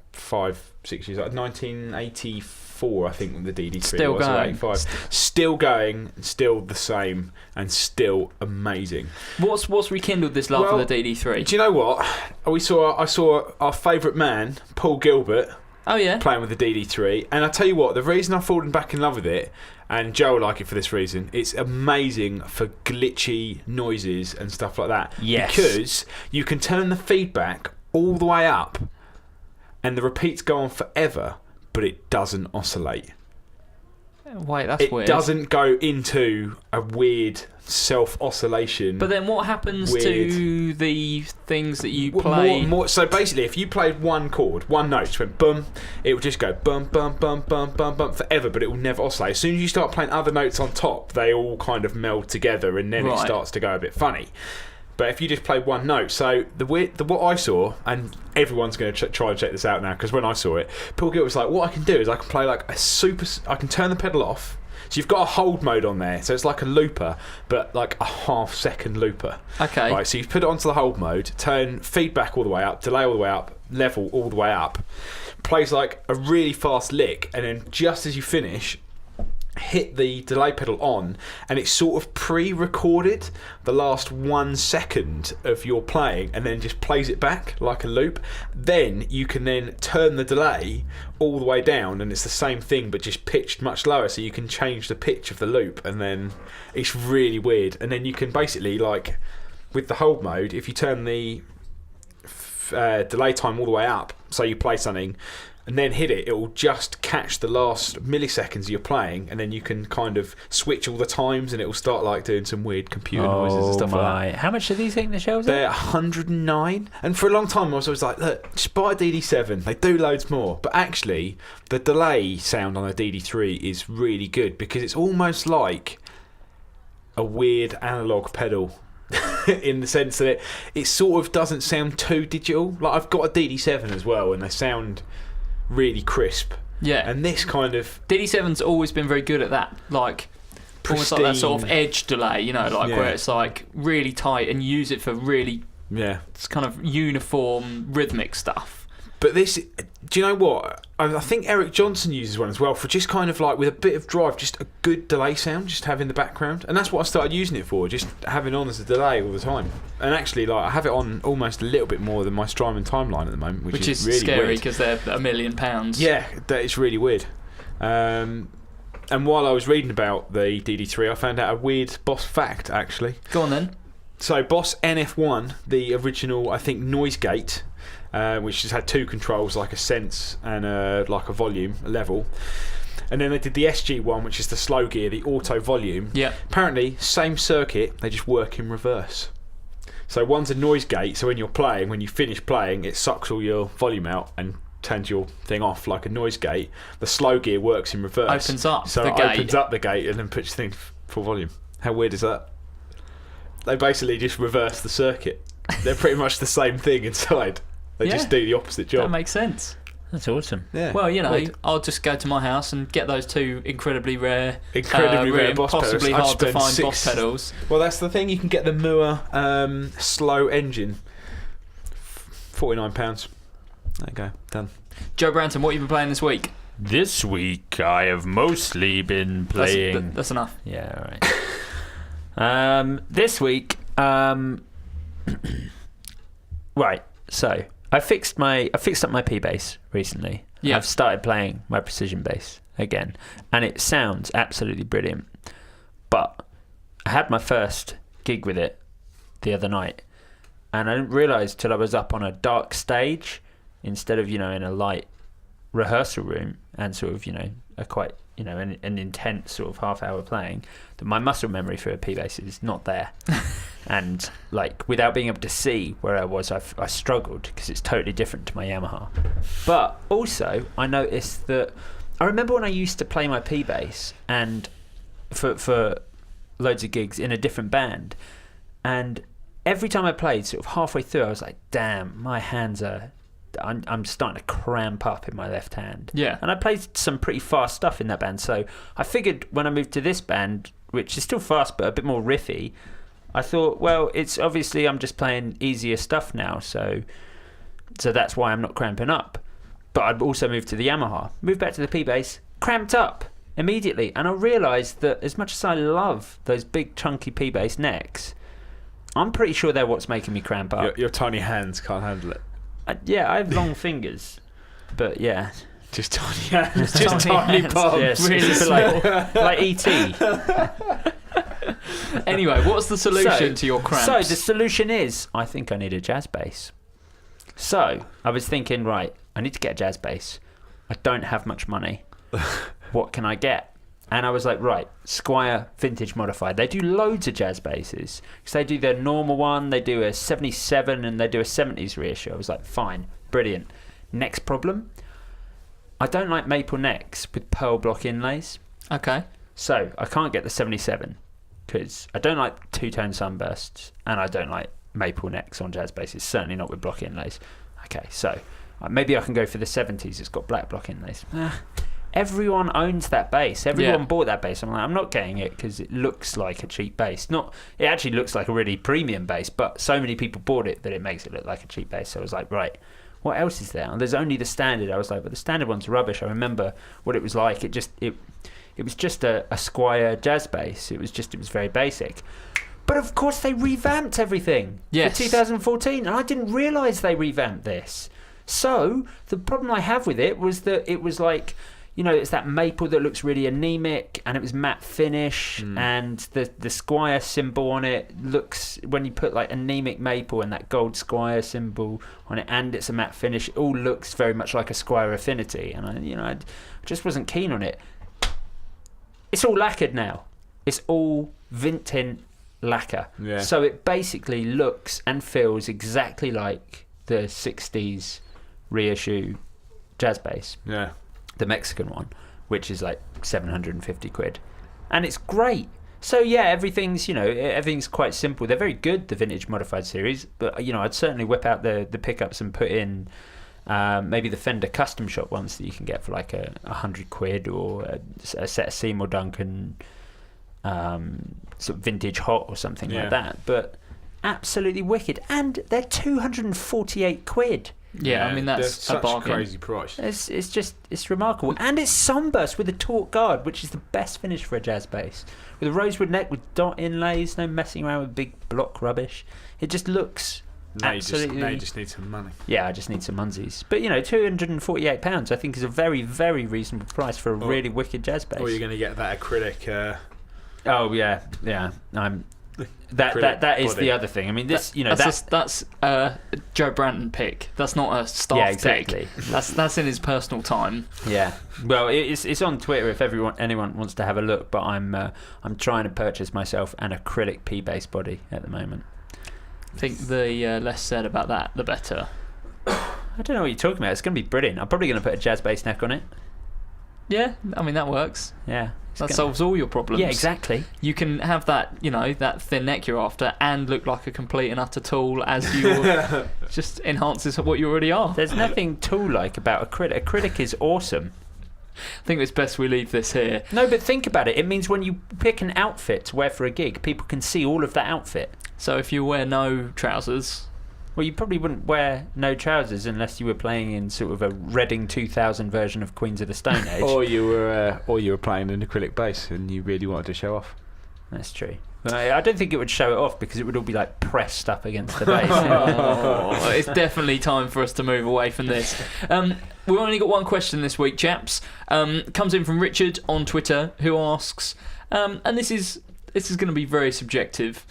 years, like 1984, I think, the DD3 still was. Going. Still going, still the same, and still amazing. What's rekindled this love for the DD3? Do you know what? I saw our favourite man, Paul Gilbert, playing with the DD3, and I tell you what, the reason I've fallen back in love with it, and Joe will like it for this reason, it's amazing for glitchy noises and stuff like that. Yes. Because you can turn the feedback all the way up, and the repeats go on forever, but it doesn't oscillate. Wait, that's weird. It doesn't go into a weird self-oscillation. But then what happens to the things that you play? So basically, if you played one chord, one note, just went bum, it would just go bum, bum, bum, bum, bum, bum forever, but it will never oscillate. As soon as you start playing other notes on top, they all kind of meld together, and then it starts to go a bit funny. But if you just play one note, so what I saw, and everyone's going to try and check this out now, because when I saw it, Paul Gilbert was like, what I can do is I can play like I can turn the pedal off. So you've got a hold mode on there, so it's like a looper, but like a half-second looper. Okay. Right, so you put it onto the hold mode, turn feedback all the way up, delay all the way up, level all the way up, plays like a really fast lick, and then just as you finish, hit the delay pedal on, and it's sort of pre-recorded the last 1 second of your playing, and then just plays it back like a loop. Then you can then turn the delay all the way down, and it's the same thing but just pitched much lower, so you can change the pitch of the loop, and then it's really weird. And then you can basically, like with the hold mode, if you turn the delay time all the way up, so you play something and then hit it, it will just catch the last milliseconds you're playing, and then you can kind of switch all the times, and it will start like doing some weird computer noises and stuff like that. How much do these think the shelves are? They're 109, and for a long time I was always like, look, just buy a DD7, they do loads more. But actually, the delay sound on a DD3 is really good, because it's almost like a weird analog pedal. In the sense that it sort of doesn't sound too digital. Like, I've got a DD7 as well, and they sound really crisp. Yeah. And this kind of DD7's always been very good at that, like almost like that sort of edge delay, you know, like where it's like really tight, and you use it for really it's kind of uniform rhythmic stuff. But this, do you know what? I think Eric Johnson uses one as well, for just kind of like with a bit of drive, just a good delay sound, just having the background. And that's what I started using it for, just having on as a delay all the time. And actually, like, I have it on almost a little bit more than my Strymon timeline at the moment, which is really scary, because they're £1 million. Yeah, that is really weird. And while I was reading about the DD3, I found out a weird Boss fact, actually. Go on then. So Boss NF1, the original, I think, noise gate, which just had two controls, like a sense and like a volume, a level. And then they did the SG one, which is the slow gear, the auto volume. Yeah. Apparently, same circuit, they just work in reverse. So one's a noise gate, so when you're playing, when you finish playing, it sucks all your volume out and turns your thing off like a noise gate. The slow gear works in reverse. Opens up so the it gate. opens up the gate and then puts things full volume. How weird is that? They basically just reverse the circuit. They're pretty much the same thing inside. They just do the opposite job. That makes sense. That's awesome. Yeah. Well, you know, I'll just go to my house and get those two incredibly rare Boss possibly pedals. hard to find Boss pedals. Well, that's the thing. You can get the Moore slow engine, £49. There you go, done. Joe Branton, what have you been playing this week? This week I have mostly been playing. That's enough. Yeah, all right. This week, right. So I fixed up my P bass recently. Yeah. I've started playing my precision bass again, and it sounds absolutely brilliant. But I had my first gig with it the other night, and I didn't realise till I was up on a dark stage instead of in a light rehearsal room and sort of a quite an intense sort of half-hour playing, that my muscle memory for a P bass is not there. And like without being able to see where I was, I struggled because it's totally different to my Yamaha. But also I noticed that I remember when I used to play my P bass and for loads of gigs in a different band, and every time I played, sort of halfway through, I was like, damn, my hands are I'm starting to cramp up in my left hand. Yeah. And I played some pretty fast stuff in that band, so I figured when I moved to this band, which is still fast but a bit more riffy, I thought, well, it's obviously I'm just playing easier stuff now, so that's why I'm not cramping up. But I'd also moved to the Yamaha, moved back to the P bass, cramped up immediately, and I realised that as much as I love those big chunky P bass necks, I'm pretty sure they're what's making me cramp up. Your tiny hands can't handle it. Yeah, I have long fingers, but yeah, just tiny hands, just tiny hands. palms. Yes, Really small. like E.T. Anyway, what's the solution to your cramps? So the solution is, I think I need a jazz bass. So I was thinking, right, I need to get a jazz bass. I don't have much money. What can I get? And I was like, right, Squier Vintage Modified. They do loads of jazz basses. Because they do their normal one, they do a 77, and they do a 70s reissue. I was like, fine, brilliant. Next problem, I don't like maple necks with pearl block inlays. Okay. So I can't get the 77 because I don't like two-tone sunbursts, and I don't like maple necks on jazz basses, certainly not with block inlays. Okay, so maybe I can go for the 70s. It's got black block inlays. Everyone owns that bass. Everyone bought that bass. I'm like, I'm not getting it because it looks like a cheap bass. It actually looks like a really premium bass, but so many people bought it that it makes it look like a cheap bass. So I was like, right, what else is there? And there's only the standard. I was like, but the standard one's rubbish. I remember what it was like. It was just a Squier jazz bass. It was very basic. But of course they revamped everything for 2014, and I didn't realise they revamped this. So the problem I have with it was that it was like, it's that maple that looks really anemic, and it was matte finish, and the Squier symbol on it looks, when you put like anemic maple and that gold Squier symbol on it, and it's a matte finish, it all looks very much like a Squier Affinity, and I just wasn't keen on it. It's all lacquered now. It's all Vintint lacquer. Yeah. So it basically looks and feels exactly like the 60s reissue jazz bass. Yeah. The Mexican one, which is like 750 quid. And it's great. So yeah, everything's quite simple. They're very good, the Vintage Modified series, but I'd certainly whip out the pickups and put in maybe the Fender Custom Shop ones that you can get for like 100 quid, or a set of Seymour Duncan sort of vintage hot or something like that. But absolutely wicked. And they're 248 quid. Yeah, I mean, that's a bargain. Crazy price. It's remarkable. And it's sunburst with a taut guard, which is the best finish for a jazz bass. With a rosewood neck with dot inlays, no messing around with big block rubbish. It just looks absolutely... Now you just need some money. Yeah, I just need some munsies. But, £248 I think is a very, very reasonable price for a really wicked jazz bass. Or you're going to get that acrylic... Oh, yeah. That is the other thing. I mean, that's Joe Branton pick. That's not a staff exactly. pick. That's in his personal time. Yeah. Well, it's on Twitter if anyone wants to have a look. But I'm trying to purchase myself an acrylic P bass body at the moment. I think the less said about that, the better. I don't know what you're talking about. It's going to be brilliant. I'm probably going to put a jazz bass neck on it. Yeah, I mean, that works. Yeah. That solves all your problems. Yeah, exactly. You can have that, that thin neck you're after and look like a complete and utter tool as you just enhances what you already are. There's nothing tool-like about acrylic. Acrylic is awesome. I think it's best we leave this here. No, but think about it. It means when you pick an outfit to wear for a gig, people can see all of that outfit. So if you wear no trousers... Well, you probably wouldn't wear no trousers unless you were playing in sort of a Reading 2000 version of Queens of the Stone Age. or you were playing an acrylic bass and you really wanted to show off. That's true. But I don't think it would show it off because it would all be like pressed up against the bass. It's definitely time for us to move away from this. We've only got one question this week, chaps. Comes in from Richard on Twitter, who asks, and this is going to be very subjective.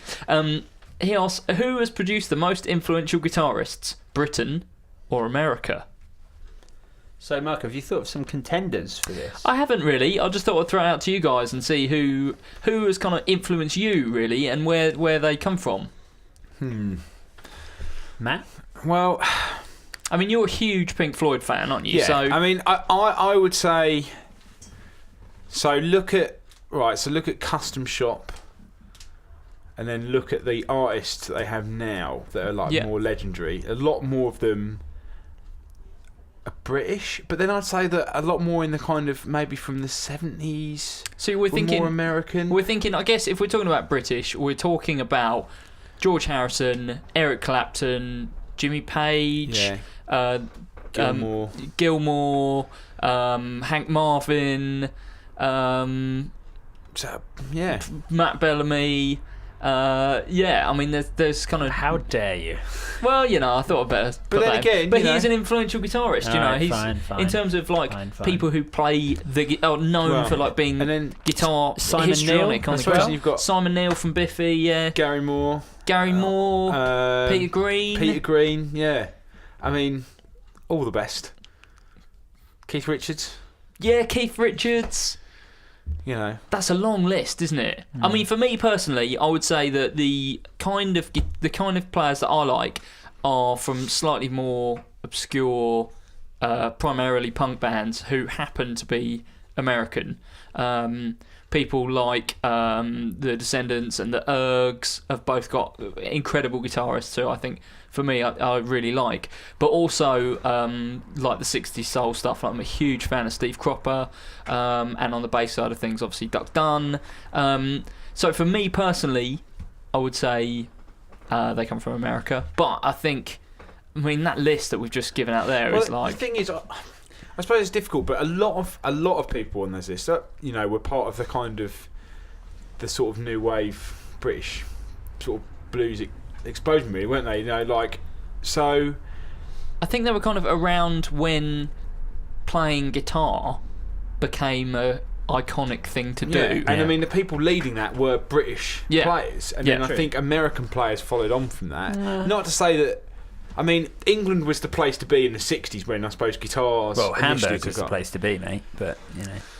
He asks, who has produced the most influential guitarists, Britain or America? So, Mark, have you thought of some contenders for this? I haven't really. I just thought I'd throw it out to you guys and see who has kind of influenced you, really, and where they come from. Matt? Well, I mean, you're a huge Pink Floyd fan, aren't you? yeah. So I mean, I would say. So look at Custom Shop, and then look at the artists that they have now that are like more legendary. A lot more of them are British, but then I'd say that a lot more in the kind of maybe from the 70s. So we're thinking more American. We're thinking, I guess, if we're talking about British, we're talking about George Harrison, Eric Clapton, Jimmy Page, Gilmour, Hank Marvin, Matt Bellamy. I mean, there's kind of. How dare you? Well, I thought I'd better. But then again, but he's an influential guitarist. He's fine. in terms of like people who play known for like being and then guitar Simon histrionic. Neil. I suppose you've got Simon Neil from Biffy, yeah. Gary Moore, Peter Green. Yeah. I mean, all the best. Keith Richards. Yeah, Keith Richards. That's a long list, isn't it? I mean, for me personally, I would say that the kind of players that I like are from slightly more obscure, primarily punk bands who happen to be American. People like the Descendants and the Ergs have both got incredible guitarists who I think, for me, I really like. But also, like the 60s soul stuff, I'm a huge fan of Steve Cropper. And on the bass side of things, obviously, Duck Dunn. So for me personally, I would say they come from America. But I think, that list that we've just given out there is like... The thing is... I suppose it's difficult, but a lot of people on this list, were part of the kind of the sort of new wave British sort of blues explosion, really, weren't they? So. I think they were kind of around when playing guitar became a iconic thing to do. And I mean, the people leading that were British players, and then I think American players followed on from that. Not to say that. I mean, England was the place to be in the 60s when, I suppose, guitars... Well, Hamburg was the place to be, mate, but,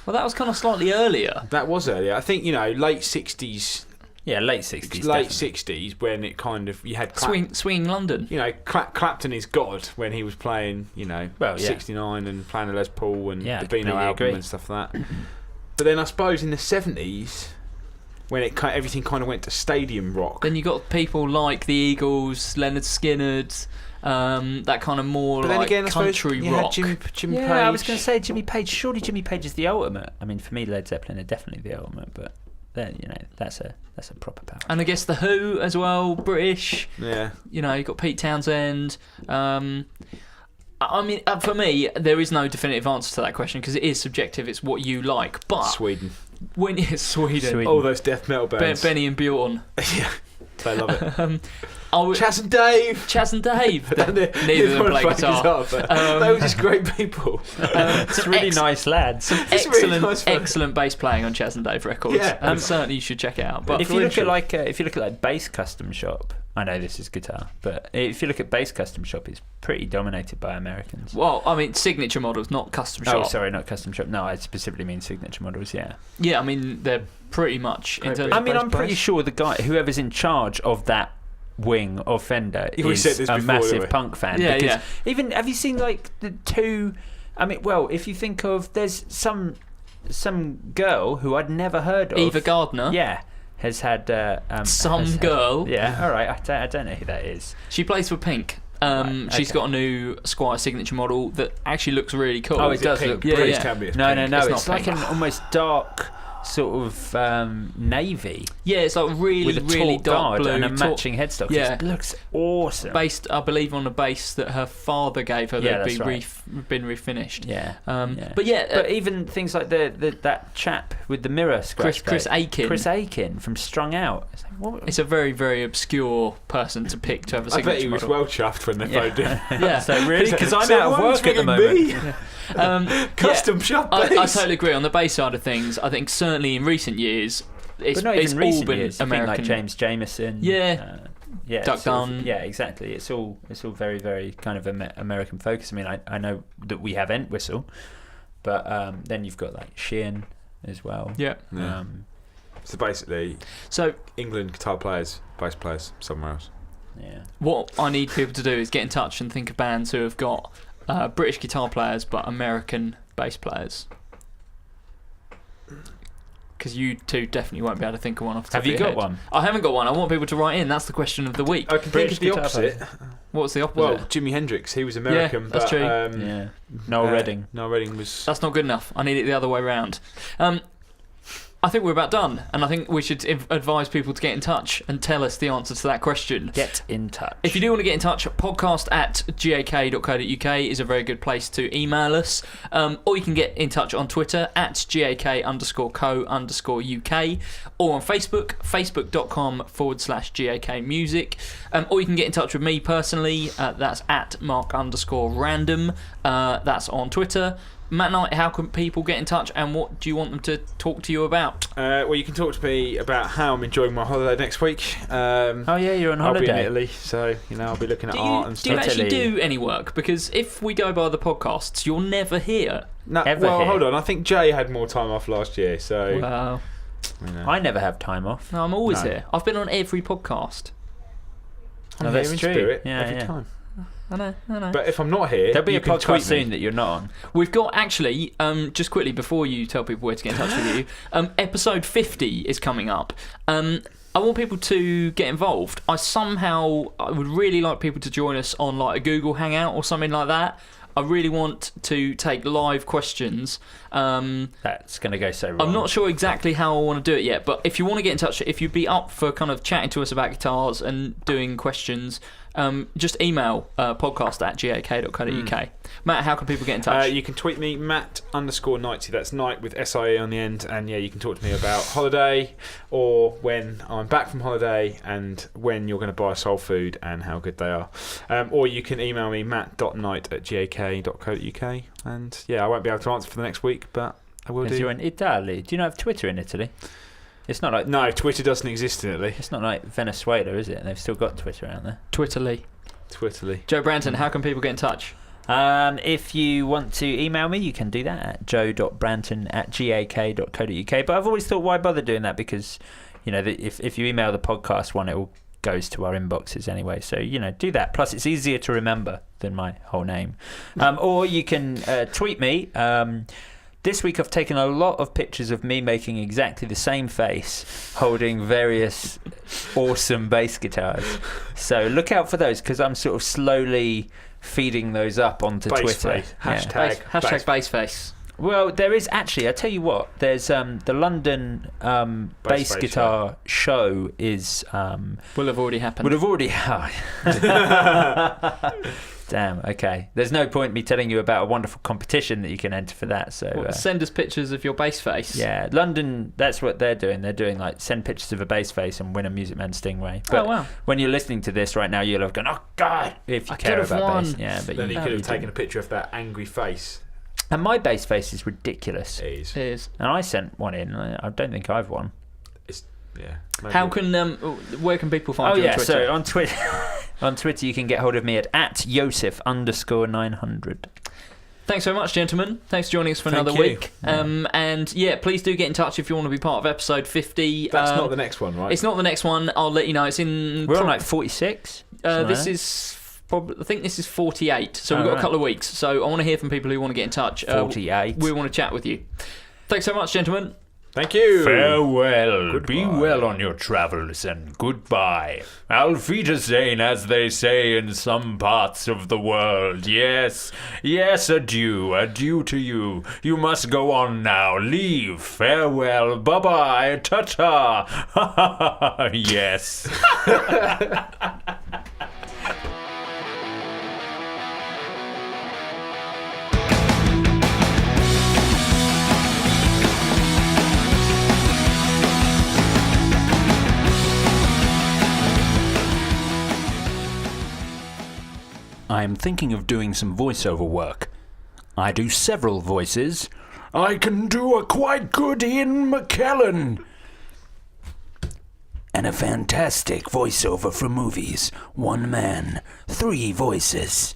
Well, that was kind of slightly earlier. That was earlier. I think, late 60s... Yeah, late 60s. Late definitely. 60s when it kind of... You had... Swing London. Clapton is God when he was playing, 69 and playing the Les Paul and the Beano album and stuff like that. But then I suppose in the 70s... when everything kind of went to stadium rock. Then you got people like the Eagles, Leonard Skinner, that kind of more but then again, country you rock. Had Jimmy Page. I was going to say Jimmy Page. Surely Jimmy Page is the ultimate. I mean, for me, Led Zeppelin are definitely the ultimate, but then that's a proper power. And I guess the Who as well, British. Yeah. You got Pete Townsend. I mean, for me, there is no definitive answer to that question because it is subjective. It's what you like. But Sweden. When it's Sweden. All those death metal bands. Benny and Bjorn. Yeah, they love it. Chaz and Dave. Neither of them play guitar. They were just great people. It's really nice lads. Excellent bass playing on Chaz and Dave records. Yeah. Certainly you should check it out. But if you look at Bass Custom Shop, I know this is guitar, but if you look at Bass Custom Shop, it's pretty dominated by Americans. Well, I mean, Signature Models, not Custom Shop. Oh, sorry, not Custom Shop. No, I specifically mean Signature Models, yeah. Yeah, I mean, they're pretty much... I'm pretty sure the guy, whoever's in charge of that wing of Fender is a massive punk fan. Yeah, because even, have you seen, like, the two... I mean, well, if you think of... There's some girl who I'd never heard of. Eva Gardner. Yeah. Has had girl. Yeah, all right. I don't know who that is. She plays for Pink. She's got a new Squire Signature Model that actually looks really cool. Oh, it does look. Yeah. No. It's like an almost dark sort of navy. Yeah, it's like really, with a really taut dark guard blue. and a matching headstock. Yeah. It looks awesome. Based, I believe, on a base that her father gave her Yeah, that'd that's been refinished. Yeah. But yeah, but even things like that chap with the mirror scratch. Chris Aiken. Chris Aiken from Strung Out. It's like, what? It's a very, very obscure person to pick to have a signature I bet he was model. well chuffed when they phoned him. Yeah. So really, because I'm So out of one's work at the ringing moment. me? Custom shop I bass. totally agree. On the bass side of things, I think certainly in recent years, it's, But not it's even all recent been years. American. Think like James Jameson. Yeah. Yeah, Duck sort of- Dunn. yeah, exactly. It's all very, very kind of American focus. I mean, I know that we have Entwistle, but then you've got like Sheehan as well. Yeah. Yeah. So basically, So England guitar players, bass players, somewhere else. Yeah. what I need people to do is get in touch and think of bands who have got British guitar players but American bass players. Because you two definitely won't be able to think of one off the top Have of you your got head. one? I haven't got one. I want people to write in. That's the question of the week. I can British think of the guitar opposite. What's the opposite? Well, Jimi Hendrix, he was American, Yeah, that's but true. Yeah. Noel Redding. Noel Redding was. That's not good enough. I need it the other way round. I think we're about done, and I think we should advise people to get in touch and tell us the answer to that question. Get in touch. If you do want to get in touch, podcast@gak.co.uk is a very good place to email us. Or you can get in touch on Twitter @gak_co_uk, or on Facebook, facebook.com/GAK music. Or you can get in touch with me personally, that's @Mark_random. That's on Twitter. Matt Knight, how can people get in touch, and what do you want them to talk to you about? Well, you can talk to me about how I'm enjoying my holiday next week. Oh yeah, you're on I'll be in holiday. Italy, so I'll be looking at Do art and you stuff. actually Italy. do any work? Because if we go by the podcasts, you're never here. No, Ever well, here. hold on. I think Jay had more time off last year, so Wow. you know. I never have time off. No, I'm always No. here. I've been on every podcast. I'm No, here that's in true. spirit Yeah, every yeah. time. I know. But if I'm not here, There'll be you a can tweet podcast soon me. that you're not on. We've got actually, just quickly before you tell people where to get in touch with you, episode 50 is coming up. I want people to get involved. I would really like people to join us on like a Google Hangout or something like that. I really want to take live questions. That's going to go so wrong. I'm not sure exactly how I want to do it yet, but if you want to get in touch, if you'd be up for kind of chatting to us about guitars and doing questions, just email podcast@gak.co.uk. Matt, how can people get in touch? You can tweet me, Matt_Nighty. That's night with SIE on the end. And yeah, you can talk to me about holiday, or when I'm back from holiday, and when you're going to buy soul food and how good they are. Or you can email me, matt.night@gak.co.uk. And yeah, I won't be able to answer for the next week, but I will do. Because you're in Italy. Do you not have Twitter in Italy? It's not like No, Twitter doesn't exist in Italy. it's not like Venezuela, is it? They've still got Twitter out there. Twitterly. Twitterly. Joe Branton, how can people get in touch? If you want to email me, you can do that at joe.branton@gak.co.uk. But I've always thought, why bother doing that? Because, you know, if you email the podcast one, it all goes to our inboxes anyway. So, you know, do that. Plus, it's easier to remember than my whole name. Or you can tweet me. This week I've taken a lot of pictures of me making exactly the same face, holding various awesome bass guitars. So look out for those, because I'm sort of slowly feeding those up onto Bass Twitter. face. Yeah. Hashtag baseface. Well, there is actually, I tell you what, there's the London bass Bass guitar show is Will have already happened. would have already. Damn. Okay. There's no point me telling you about a wonderful competition that you can enter for that. So Well, send us pictures of your bass face. yeah, London. That's what they're doing. They're doing like send pictures of a bass face and win a Music Man Stingray. But Oh, wow. when you're listening to this right now, you'll have gone, oh God, if you I care could have about won. bass. Yeah, but Then you you could have you taken a didn't. picture of that angry face. And my bass face is ridiculous. It is. It is. And I sent one in. I don't think I've won. Yeah. Maybe. How can where can people find Oh you yeah, on Twitter? so on Twitter, on Twitter you can get hold of me at @Joseph_900. Thanks so much, gentlemen. Thanks for joining us for Thank another you. week. And yeah, please do get in touch if you want to be part of episode 50. That's not the next one, right? It's not the next one. I'll let you know. It's in. We're on like 46. This is. I think this is 48. So we've got a couple of weeks. So I want to hear from people who want to get in touch. 48. We want to chat with you. Thanks so much, gentlemen. Thank you. Farewell. Goodbye. Be well on your travels and goodbye. Auf Wiedersehen, as they say in some parts of the world. Yes, yes, adieu. Adieu to you. You must go on now. Leave. Farewell. Bye-bye. Ta-ta. Yes. I am thinking of doing some voiceover work. I do several voices. I can do a quite good Ian McKellen. And a fantastic voiceover for movies. 1 man, 3 voices.